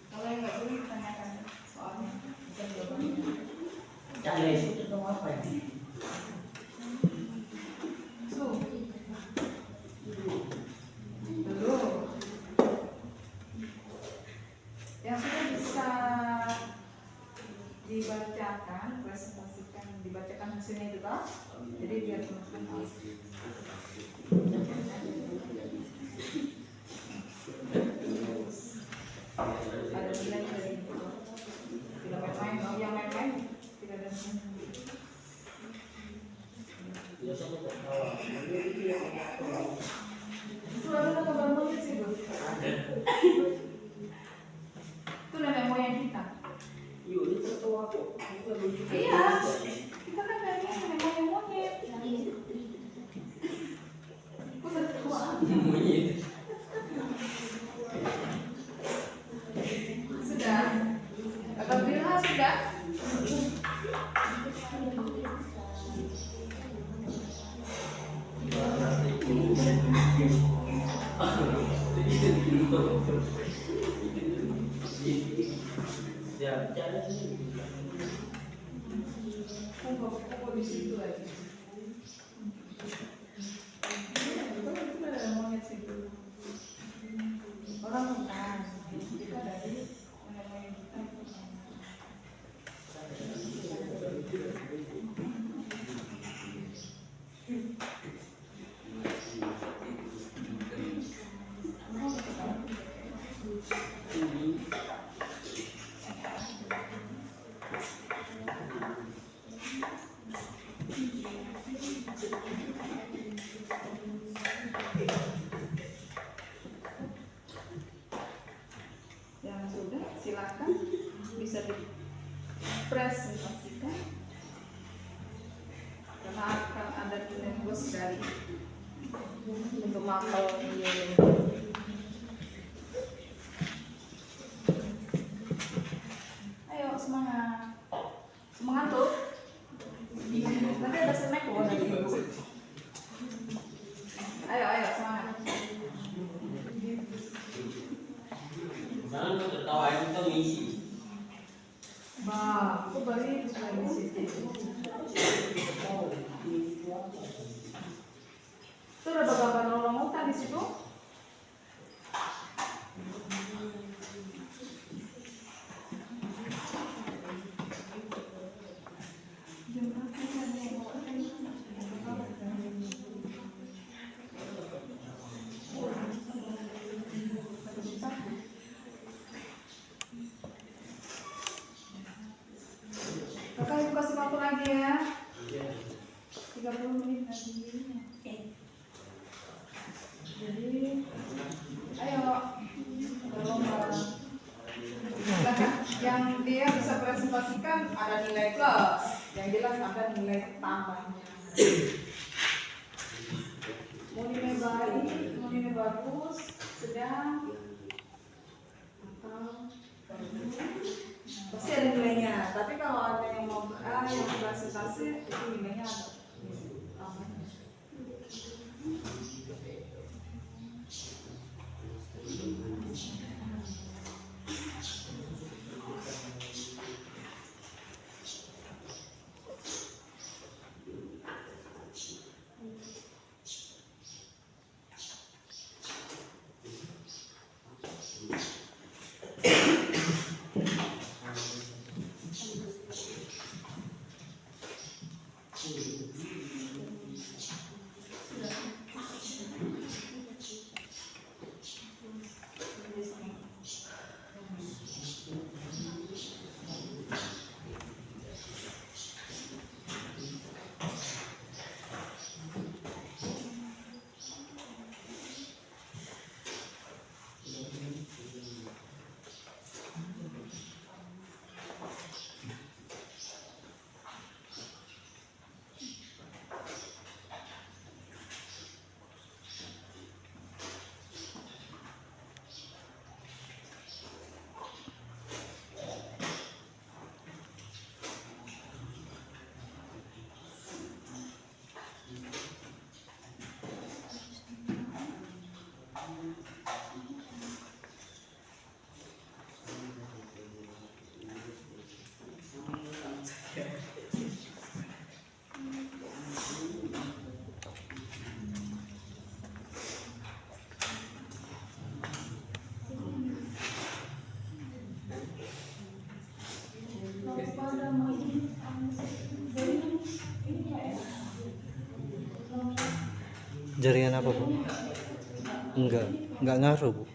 Kalau yang nggak boleh ditanyakan soalnya bukan jawabannya. So, belum. Yang sudah bisa dibacakan, presentasikan, dibacakan hasilnya itu kan? Jadi biar teman-teman tahu. Ada nilai dari itu. Tidak main-main, kalau yang main-main tidak ada nilai. Itu ada gambar monyet sih, Bu. Itu nenek moyang kita. Iya, kita kan dari nenek moyang monyet. Kok tertua? Sudah. Alhamdulillah sudah. Pokok di situ aja. Itu ada monyet situ. Orang bukan. Kita dari nenek moyang kita. Untuk mapel dia. Ayo semangat. Semangat tuh. Nanti ada snack loh dari ibu. Ayo semangat. Jangan kau tertawa, itu ngisi. Bah, aku balik lagi situ. Tuh ada gambar orang hutan di situ. Kakak ibu kasih waktu lagi ya. 30 menit lagi. Jadi, ayo lomba. Yang dia bisa presentasikan ada nilai plus, yang jelas ada nilai tambahnya. Mau nilai baik, mau nilai bagus, sedang, atau pasti ada nilainya. Tapi kalau ada yang mau yang presentasi itu nilainya ada tambahnya. Jaringan apa, Bu? Enggak ngaruh, Bu.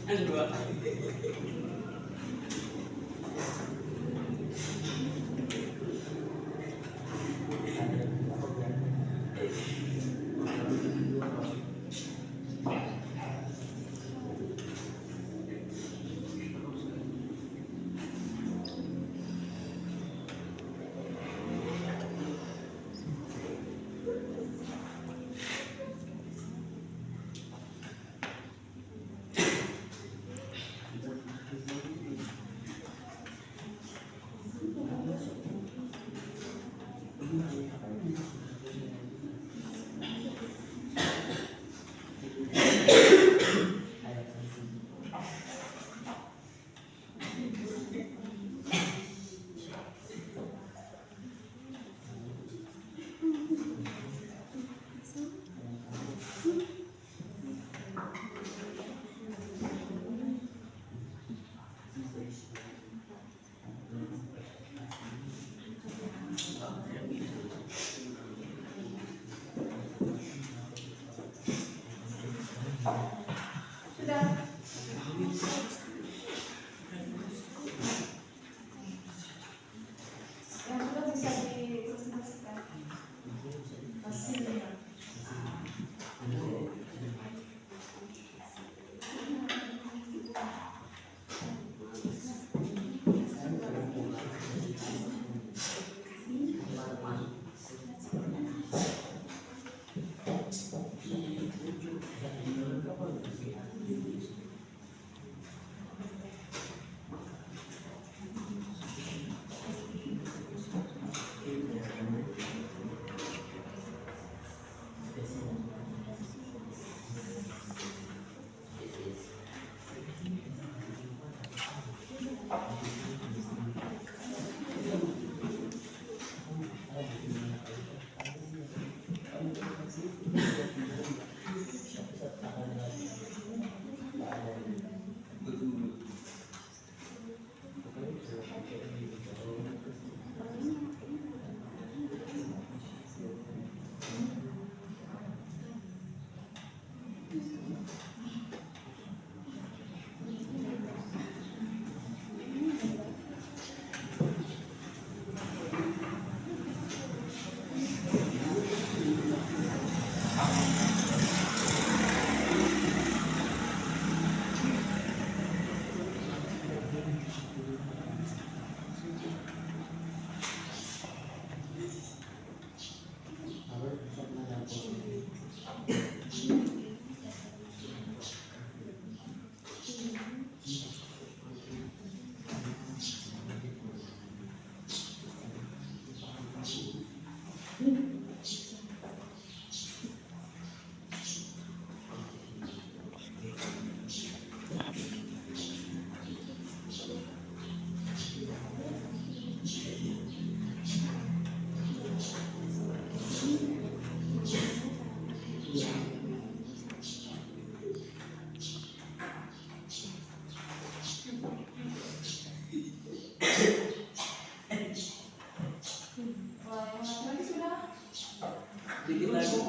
Enggak. Dikit lagi.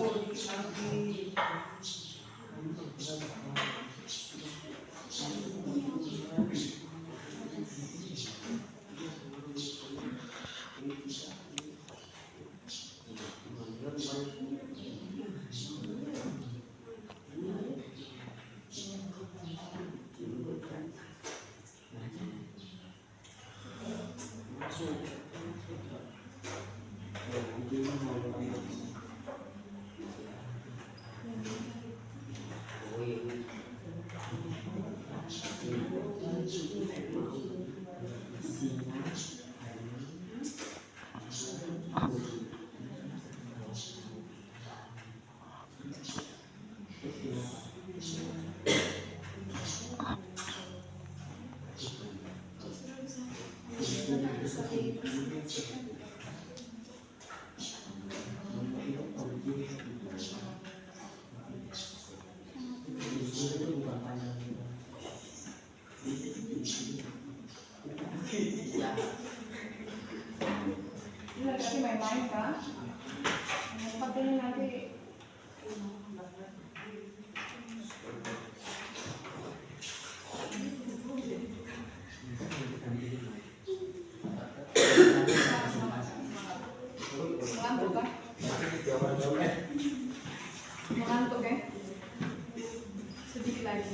Ini lagi main-main kan? Katanya nanti mengantuk kan? Mengantuk ya? Sedikit lagi.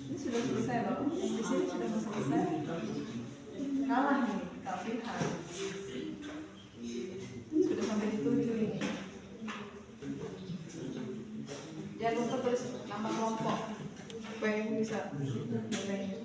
Ini sudah selesai loh. Di sini sudah selesai. Kalah nih, kelebihan. Ini sudah sampai di 7 ini. Jangan lupa tulis nama kelompok supaya ibu bisa nilainya.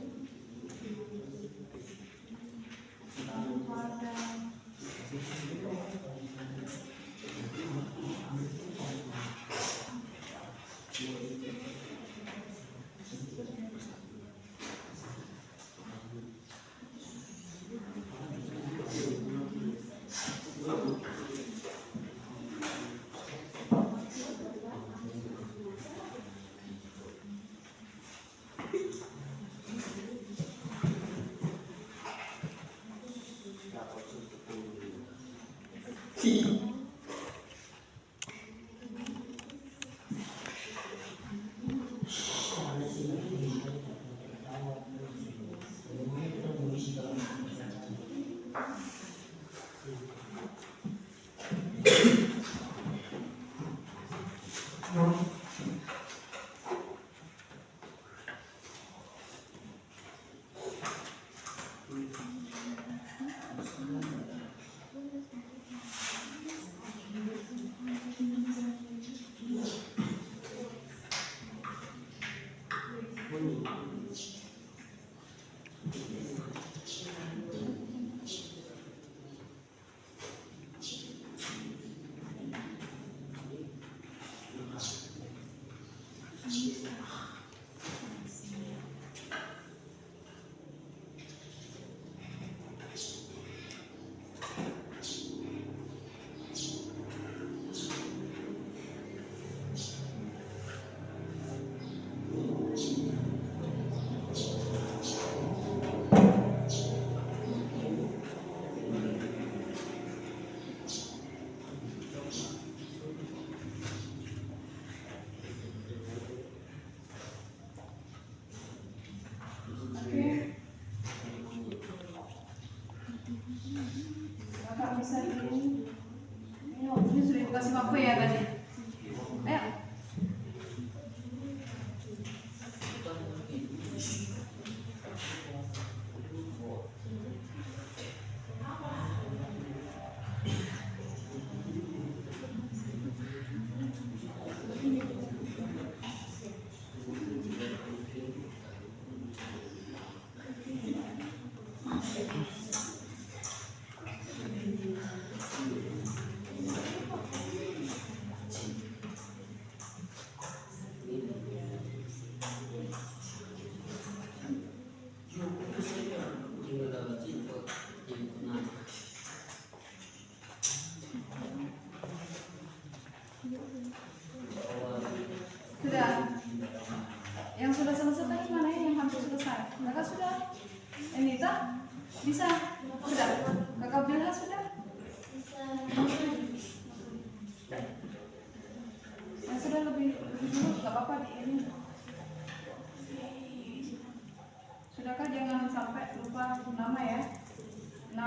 Kakak bisa ini. Ayo, ini sudah dikasih waktu ya tadi. Ayo.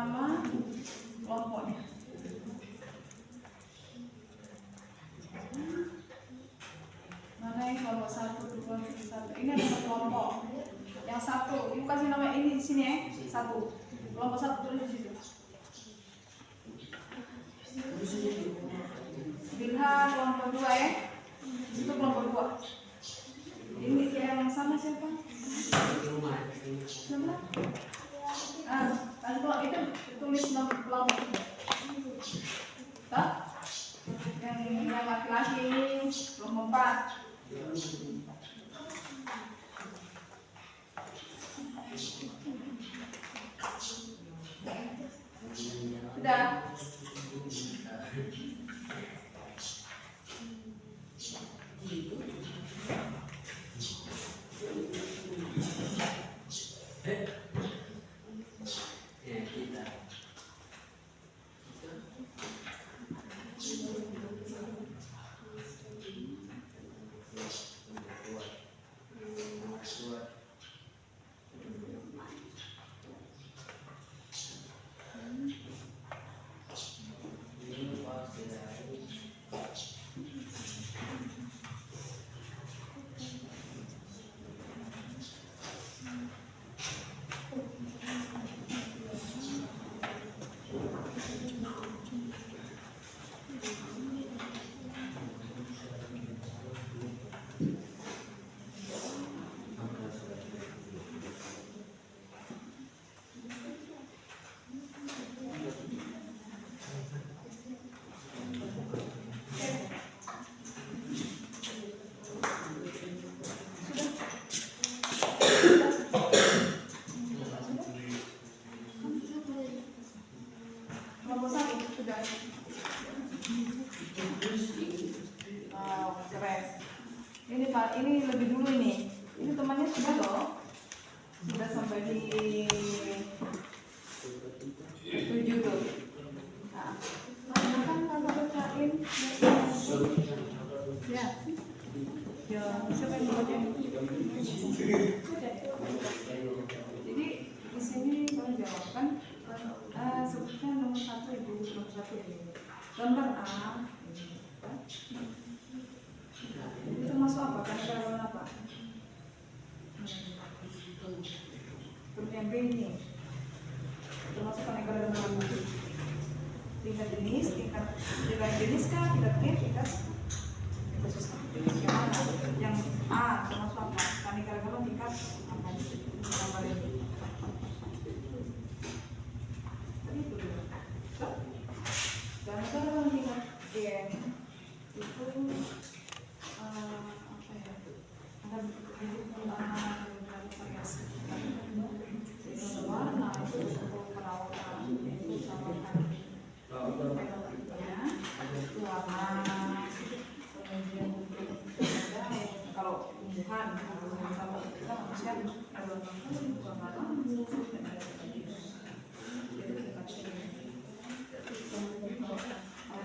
nama kelompoknya. Mana yang kelompok 1, 2, 1? Ini ada satu kelompok. Yang satu, ibu kasih nama ini di sini ya. Satu. Kelompok 1 tulis di situ. Bilha kelompok 2 ya. Itu kelompok 2. Ini yang sama siapa? Siapa? Kalau itu tulis nama kelompok. Tak? Yang laki-laki kelompok 4. Sudah. Kelompok 1 sudah. Oh, keren. Ini Pak, ini lebih dulu ini. Ini temannya sudah loh. Sudah sampai di 7 tuh. Nah, kan kalau bacain ya. Ya, siapa yang baca? Jadi di sini kalau jawabkan sebutkan nomor 1 ibu, nomor 1 ini. Gambar A. Itu termasuk apa? Karena apa? Kemudian B ini termasuk karena apa? Tingkat jenis, tingkat jenis kah? Tingkat G, tingkat yang mana? Yang A termasuk apa? Karena tingkat apa? Gambar ini. Dan kalau tingkat G itu apa ya? Ada variasi. Itu warna, itu perawatan, itu perawatan. Itu warna. Kemudian kalau tumbuhan, kalau kita manusia ada warna,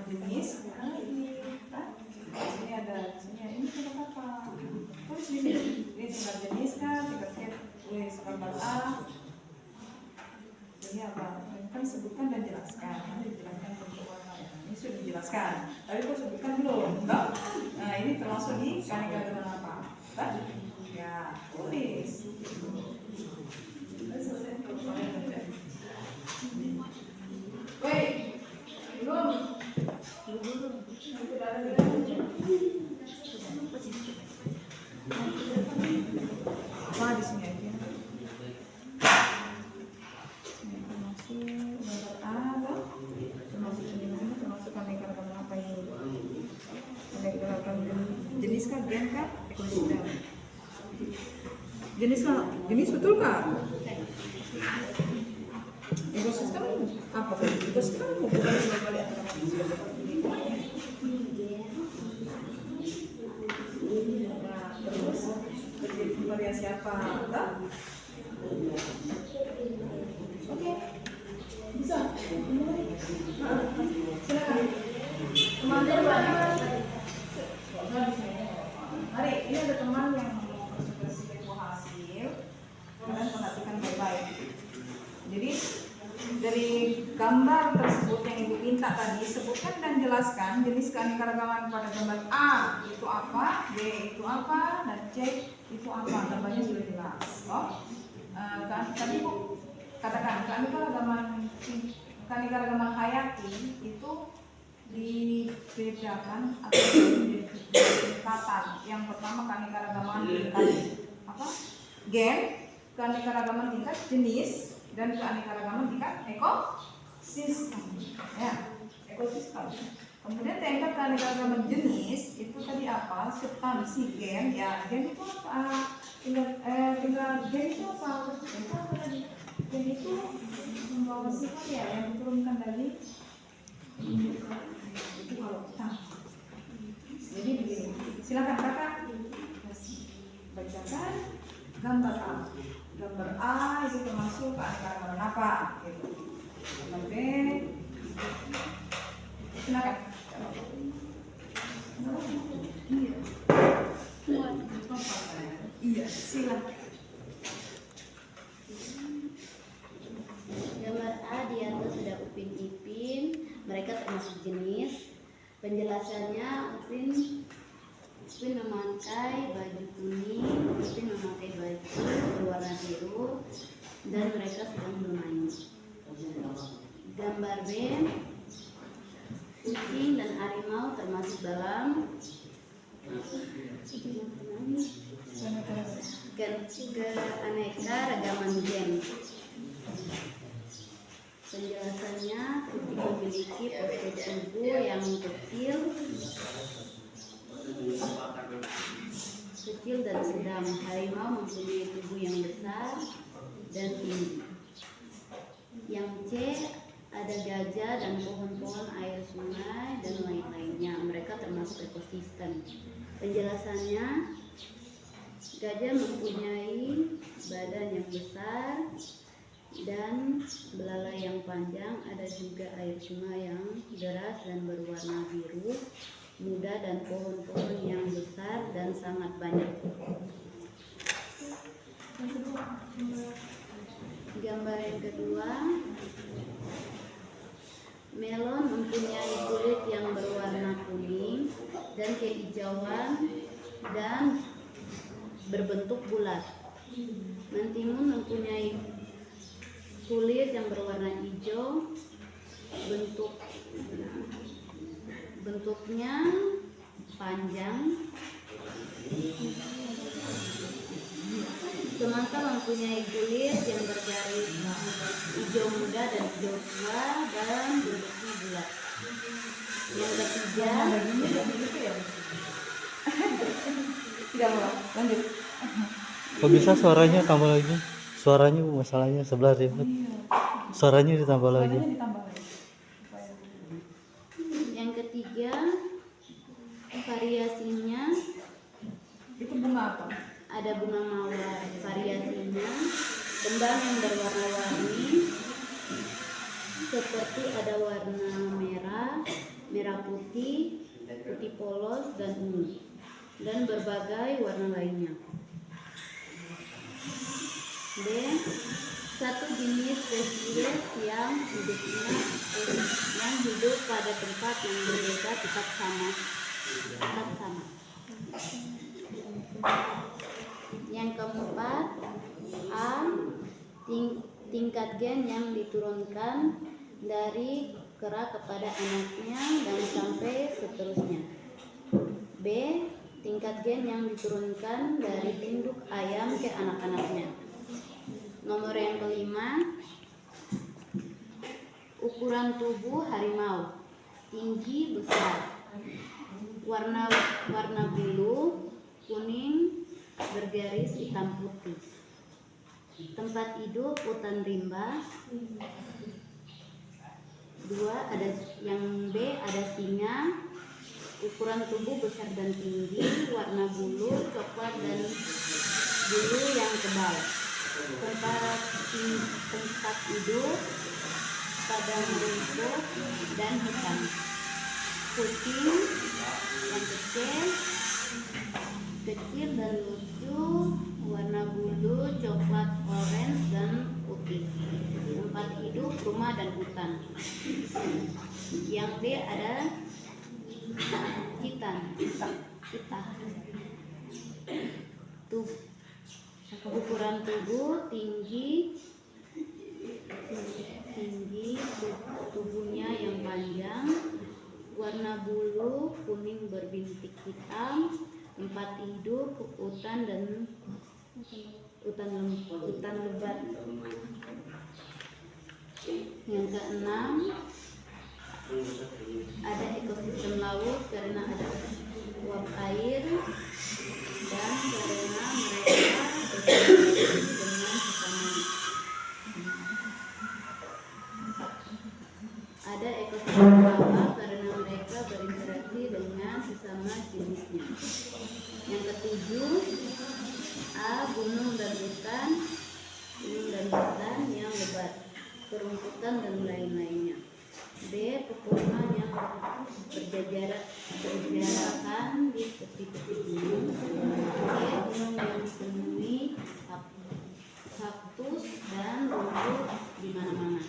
jenis, ini ada ini tingkat apa? Terus ini tingkat jenis kan, tingkat tulis gambar A. Ini apa? Kan sebutkan dan jelaskan. Nanti dijelaskan bentuk warna. Ini sudah dijelaskan. Tapi kok sebutkan belum? Enggak? Nah ini termasuk di karena apa? Enggak? Ya tulis. Wait, belum. Wah di sini aja. Ini termasuk gambar A, termasuk ini, termasuk aneka ragam apa ini? Aneka ragam jenis kah, gen kah, ekosistem. Jenis kah, jenis betul kah? Ekosistem apa? Ekosistem bukan balik antara manusia. Terus variasi apa? Oke, bisa. Silakan. Teman-teman, mari ini ada teman yang mau presentasi hasil. Kalian perhatikan baik-baik. Jadi dari gambar tersebut yang Ibu minta tadi, sebutkan dan jelaskan jenis keanekaragaman pada gambar A itu apa, B itu apa, dan C itu apa. Gambarnya sudah jelas. Tadi Bu katakan keanekaragaman hayati itu dibedakan atau ditingkatan. Yang pertama keanekaragaman tingkat gen, keanekaragaman tingkat jenis, dan keanekaragaman tingkat ekosistem. Ya, ekosistem. Kemudian tingkat keanekaragaman jenis itu tadi apa? Substansi gen. Ya, gen itu apa? Tinggal gen itu apa? Gen itu membawa sifat ya yang diturunkan dari itu kalau jadi begini. Silakan kakak bacakan gambar A. Gambar A itu termasuk keanekaragaman apa? Gitu. Gambar B, silakan. Iya, silakan. Gambar A di atas sudah Upin Ipin, mereka termasuk jenis. Penjelasannya Upin memakai baju kuning, Upin memakai baju berwarna biru, dan mereka sedang bermain. Gambar B, kucing dan harimau termasuk dalam keanekaragaman gen. Penjelasannya, kucing memiliki postur tubuh yang kecil dan sedang. Harimau mempunyai tubuh yang besar dan tinggi. Yang C, ada gajah dan pohon-pohon air sungai dan lain-lainnya. Mereka termasuk ekosistem. Penjelasannya, gajah mempunyai badan yang besar dan belalai yang panjang. Ada juga air sungai yang deras dan berwarna biru muda, dan pohon-pohon yang besar dan sangat banyak. Gambar yang kedua, melon mempunyai kulit yang berwarna kuning dan kehijauan dan berbentuk bulat. Mentimun mempunyai kulit yang berwarna hijau, bentuknya panjang. Semangka mempunyai kulit yang bergaris hijau muda dan hijau tua dan bentuknya bulat. Yang ketiga, tidak mau lanjut. Kok bisa suaranya tambah lagi? Suaranya masalahnya sebelah ribet. Suaranya ditambah lagi. yang ketiga variasinya Itu bunga apa? ada bunga mawar. Variasinya kembang yang berwarna-warni seperti ada warna merah, merah putih, putih polos, dan ungu, dan berbagai warna lainnya. B. Satu jenis spesies yang hidup pada tempat yang berbeda tetap sama. Yang keempat, A. Tingkat gen yang diturunkan dari kera kepada anaknya dan sampai seterusnya. B. Tingkat gen yang diturunkan dari induk ayam ke anak-anaknya. Nomor yang kelima, ukuran tubuh harimau, tinggi besar, warna bulu, kuning, bergaris hitam putih. Tempat hidup hutan rimba. 2, ada yang B, ada singa, ukuran tubuh besar dan tinggi, warna bulu coklat dan bulu yang tebal. Tempat hidup padang rumput dan hutan. Kucing yang kecil dan lucu, warna bulu, coklat, orange, dan putih. Tempat hidup, rumah, dan hutan. Yang D ada hitam. Ukuran tubuh, tinggi tubuhnya yang panjang, warna bulu kuning berbintik hitam, tempat hidup hutan lebat. Yang keenam ada ekosistem laut karena ada uap air dan karena mereka berinteraksi dengan sesama. Ada ekosistem lava karena mereka berinteraksi dengan sesama jenisnya. Yang ketujuh, A. Gunung dan hutan yang lebat, perumputan dan lain-lainnya. B. Pepohonan yang berjarakan di tepi-tepi gunung. C. Gunung yang dipenuhi kaktus dan rumput di mana-mana.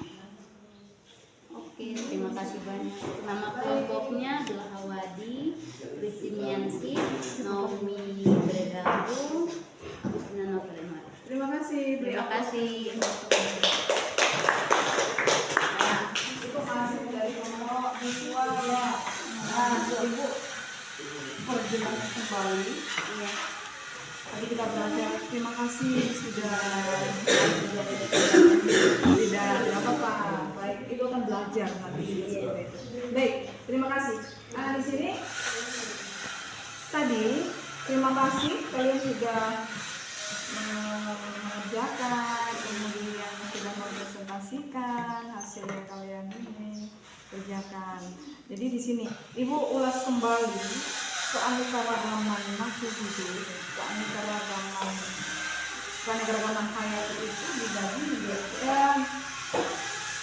Oke, terima kasih banyak. Nama kelompoknya adalah Hawadi, Christiniansi, Naomi Bredahu, Agustina Novremar. Terima kasih. Terima kasih. Nah, itu masih dari kelompok visual ya. Nah, Ibu perjelas kembali. Iya. Tadi kita belajar. Terima kasih sudah tidak apa-apa. Baik, itu akan belajar nanti seperti itu. Baik, terima kasih. Nah, di sini tadi terima kasih kalian sudah mengerjakan, kemudian sudah mempresentasikan hasil yang kalian ini kerjakan. Jadi di sini Ibu ulas kembali keanekaragaman makhluk hidup, keanekaragaman hayat itu dibagi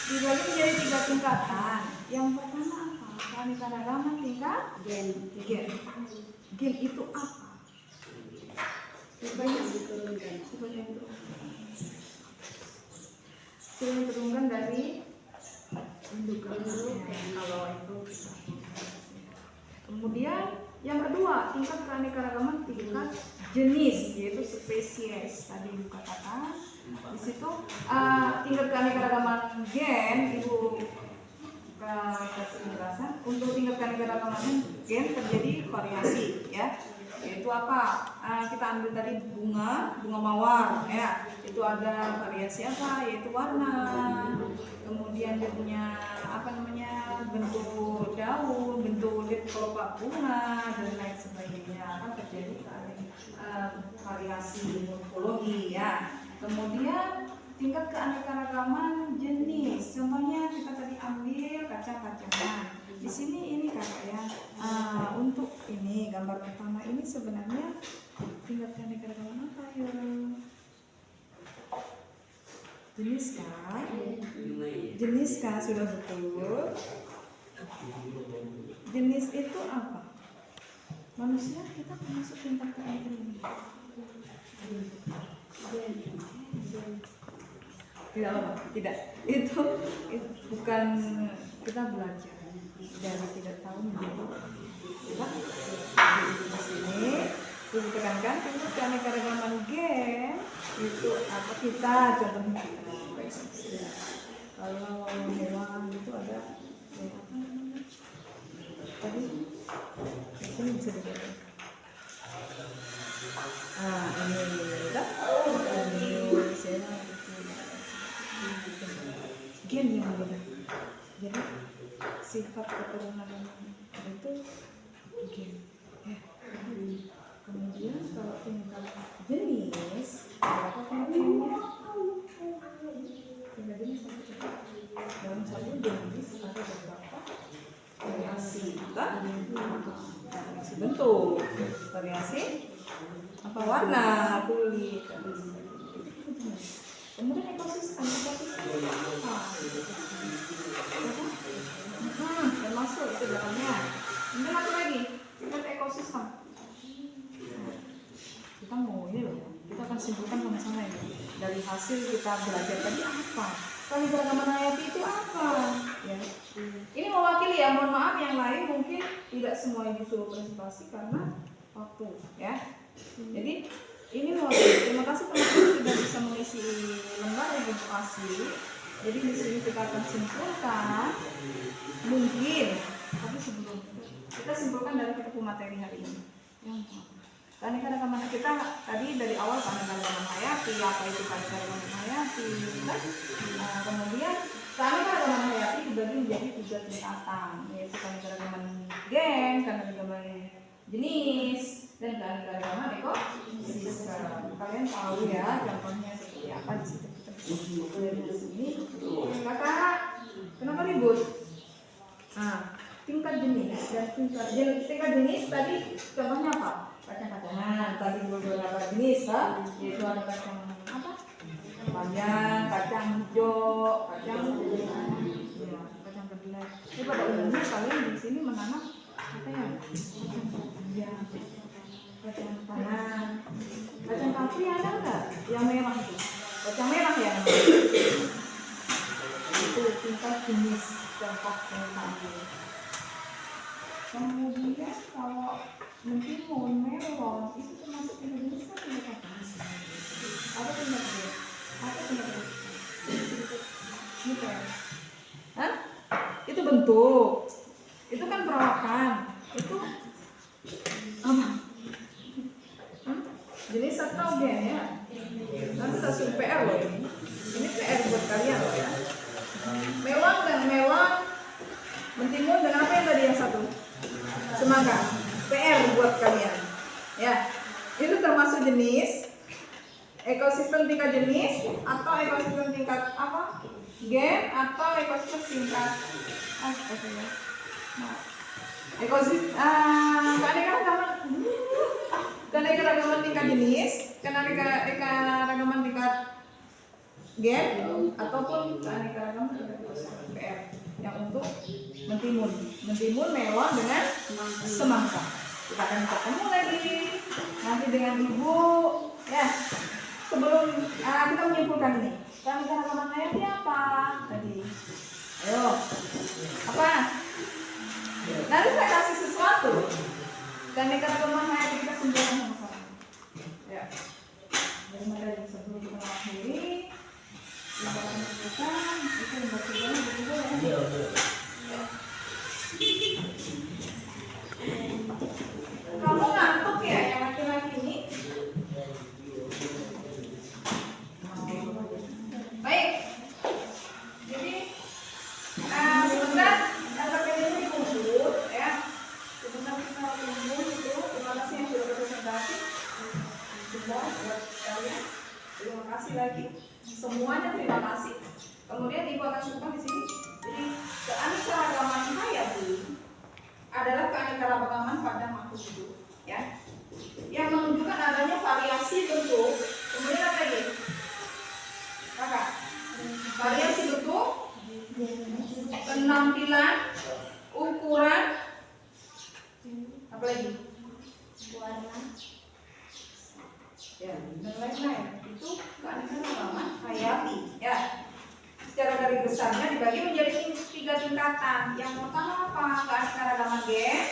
menjadi 3 tingkatan. Yang pertama apa? Keanekaragaman tingkat gen. Gen itu apa? Banyak diturunkan. Yang turunkan dari induk. Kalau itu Kemudian yang kedua, tingkat keanekaragaman tingkat jenis, yaitu spesies. Tadi Ibu katakan di situ tingkat keanekaragaman gen, Ibu kasih penjelasan. Untuk tingkat keanekaragaman gen terjadi variasi, ya. Yaitu apa? Kita ambil tadi bunga mawar, ya. Itu ada variasi apa? Yaitu warna. Kemudian dia punya bentuk daun, bentuk kelopak bunga dan lain sebagainya. Akan terjadi variasi morfologi, ya. Kemudian tingkat keanekaragaman jenis. Contohnya kita tadi ambil kacang-kacangan. Di sini ini kakak ya. Untuk ini gambar pertama ini sebenarnya tingkat keanekaragaman apa ya? Jenis kah? Sudah betul. Jenis itu apa? Manusia kita termasuk tingkat keanekaragaman. Tidak apa? Tidak. Itu bukan, kita belajar dari tidak tahu menjadi kita di sini ditekankan tingkat keanekaragaman gen itu apa kita contohnya kalau hewan itu ada apa namanya tadi ini bisa dilihat ini saya gen yang beda. Jadi sifat keturunan itu gen. Kemudian kalau tingkat jenis berapa tingkatnya? Tingkat jenis dalam satu jenis ada beberapa variasi, variasi bentuk, variasi apa warna, kulit. Kemudian ekosistem apa? Termasuk itu dalamnya. Kemudian apa lagi? Tingkat ekosistem. Kita mau ini loh, kita akan dari hasil kita belajar tadi apa? Keanekaragaman hayati itu apa? Ya. Ini mewakili ya, mohon maaf yang lain mungkin tidak semuanya disuruh presentasi karena waktu ya. Jadi ini mewakili. Terima kasih teman-teman sudah bisa mengisi lembar yang ibu kasih. Jadi di sini kita akan simpulkan mungkin, tapi sebelum kita simpulkan dari buku materi hari ini. Keanekaragaman kita tadi dari awal keanekaragaman hayati, apa itu keanekaragaman hayati, kan? Kemudian keanekaragaman hayati dibagi menjadi 3 tingkatan, yaitu keanekaragaman gen, keanekaragaman jenis, dan keanekaragaman ekosistem. Kalian tahu ya contohnya seperti apa di situ. Kita di sini. Kakak, kenapa ribut? Nah, tingkat jenis dan tingkat jenis tadi contohnya apa? Kacang-kacangan tadi beberapa jenis yaitu ada kacang apa? Panjang, kacang hijau, kacang kedelai. Ini pada umumnya kalian di sini menanam apa ya? Panjang, kacang tanah, kacang kapri ada nggak? Yang merah itu, kacang merah ya namanya. Itu tingkat jenis contoh yang tadi. Kemudian kalau mentimun, melon itu termasuk jenis apa ya Kak? Apa tingkat dia? Apa tingkat dia? Gitu ya? Hah? Itu bentuk. Itu kan perawakan. Itu apa? Jenis atau gen ya? Nanti stasiun PR loh ini. Ini PR buat kalian loh ya. Melon dan melon, mentimun dan apa yang tadi yang satu? Semangka. PR buat kalian. Ya. Itu termasuk jenis ekosistem tingkat jenis atau ekosistem tingkat apa? Gen atau ekosistem tingkat apa ya? Nah, ekosistem keanekaragaman tingkat jenis, keanekaragaman tingkat gen ataupun keanekaragaman tingkat PR yang untuk mentimun, melon dengan semangka. Kita akan ketemu lagi nanti dengan ibu ya. Sebelum kita menyimpulkan ini, keanekaragaman hayati apa tadi? Ayo, apa? Nanti saya kasih sesuatu. Keanekaragaman hayati kita simpulkan sama-sama. Ya. Daripada sebelum kita mengakhiri, kita akan menyimpulkan itu yang berikutnya. Kamu ngantuk ya yang laki-laki ini? Baik. Jadi sebentar LPPD ini dikumpul ya. Sebentar kita kumpul itu. Terima kasih yang sudah berpresentasi. Semua buat kalian. Terima kasih lagi. Semuanya terima kasih. Kemudian ibu akan sebutkan di sini. Jadi keanekaragaman hayati adalah keanekaragaman pada makhluk hidup, ya, yang menunjukkan adanya variasi bentuk. Kemudian apa lagi, kakak? Variasi bentuk, penampilan, ukuran, apa lagi? Warna. Ya, dan lain-lain. Itu keanekaragaman hayati, ya. Secara garis besarnya dibagi menjadi 3 tingkatan. Yang pertama apa? Keanekaragaman gen,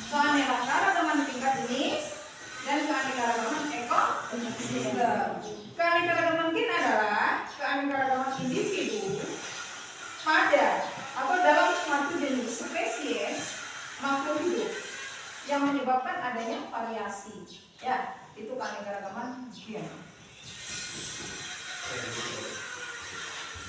keanekaragaman tingkat jenis, dan keanekaragaman ekosistem. Keanekaragaman gen adalah keanekaragaman individu pada atau dalam suatu jenis spesies makhluk hidup yang menyebabkan adanya variasi. Ya, itu keanekaragaman gen.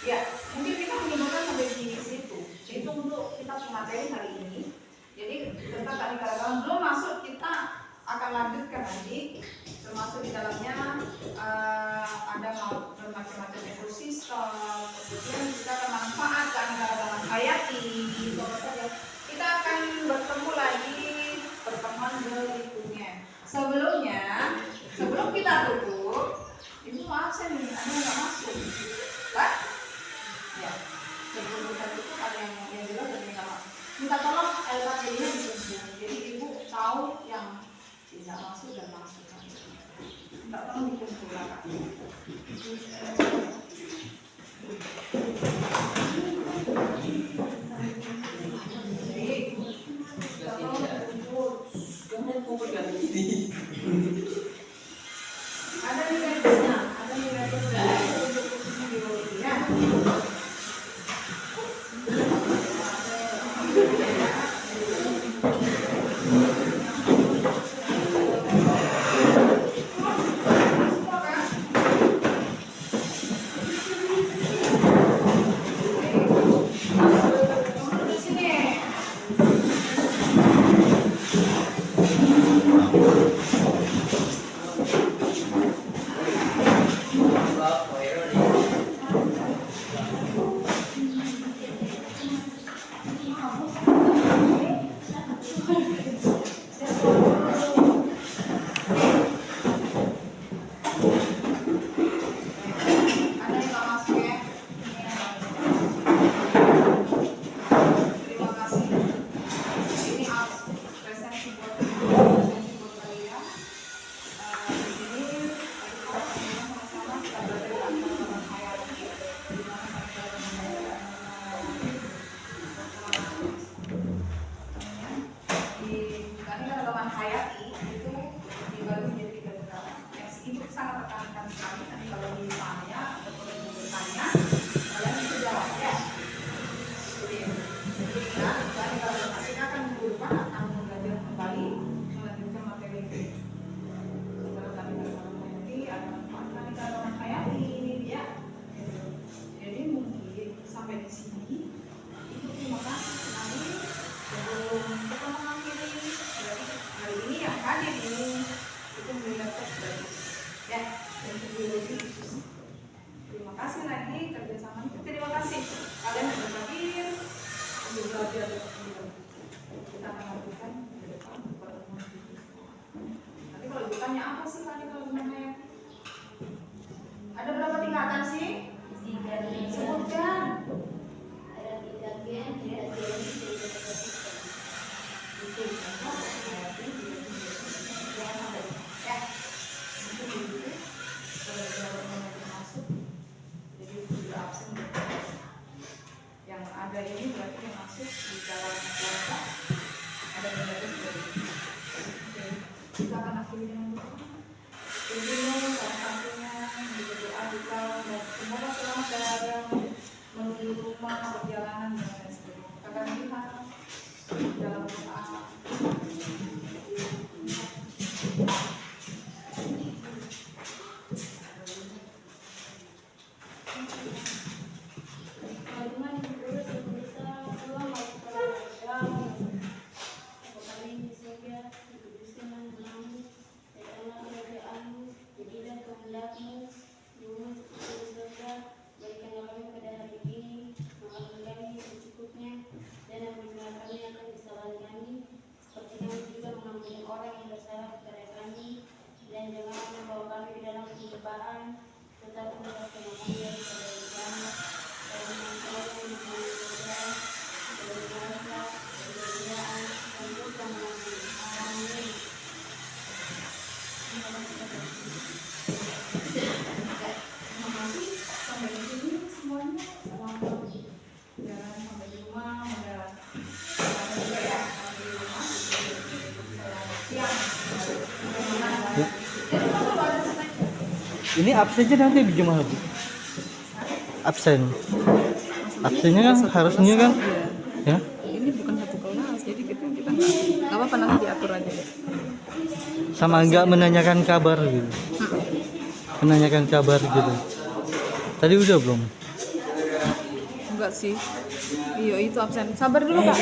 Ya, mungkin kita menyimpulkan sampai di situ. Itu untuk kita materi hari ini. Jadi tentang keanekaragaman belum masuk, kita akan lanjutkan nanti. Termasuk di dalamnya ada bermacam-macam ekosistem. Kemudian kita akan manfaat keanekaragaman hayati. Kita akan bertemu lagi pertemuan berikutnya. Sebelum kita tutup, itu maaf saya nih, ada nggak masuk, kan? Ya, sebelum kita tutup ada yang jelas dan yang nggak. Minta tolong LKP-nya disusun. Jadi ibu tahu yang tidak masuk dan masuk. Minta tolong dikumpulkan. ini berarti dia masuk di dalam keluarga. Ada berbagai seperti ini. Oke, kita akan akhiri dengan doa. Ini salah satunya berdoa kita dan semoga selamat dalam menuju rumah, perjalanan dan lain sebagainya. Kita akan lihat dalam doa. Tuhan yang kudus dan besar, Tuhan bagi kami di surga, dikuduskan namamu, datanglah kerajaanmu, jadilah kehendakmu, di bumi seperti di surga. Berikanlah kami pada hari ini makan kami yang secukupnya, dan ampunilah kami akan kesalahan kami, seperti kami juga mengampuni orang yang bersalah kepada kami, dan janganlah membawa kami ke dalam pencobaan, tetapi bebaskan kami daripada yang jahat. Terima kasih sampai di sini semuanya. Selamat jalan sampai di rumah. Selamat juga ya sampai di rumah. Selamat siang. Ya. Ini absennya nanti gimana Bu? Absen. Absennya kan harusnya kan ya. Ini bukan satu kelas, jadi kita nggak apa-apa, nanti diatur aja deh. Sama enggak menanyakan kabar gitu. Menanyakan kabar gitu. Tadi udah belum? Enggak sih. Iya itu absen. Sabar dulu Kak.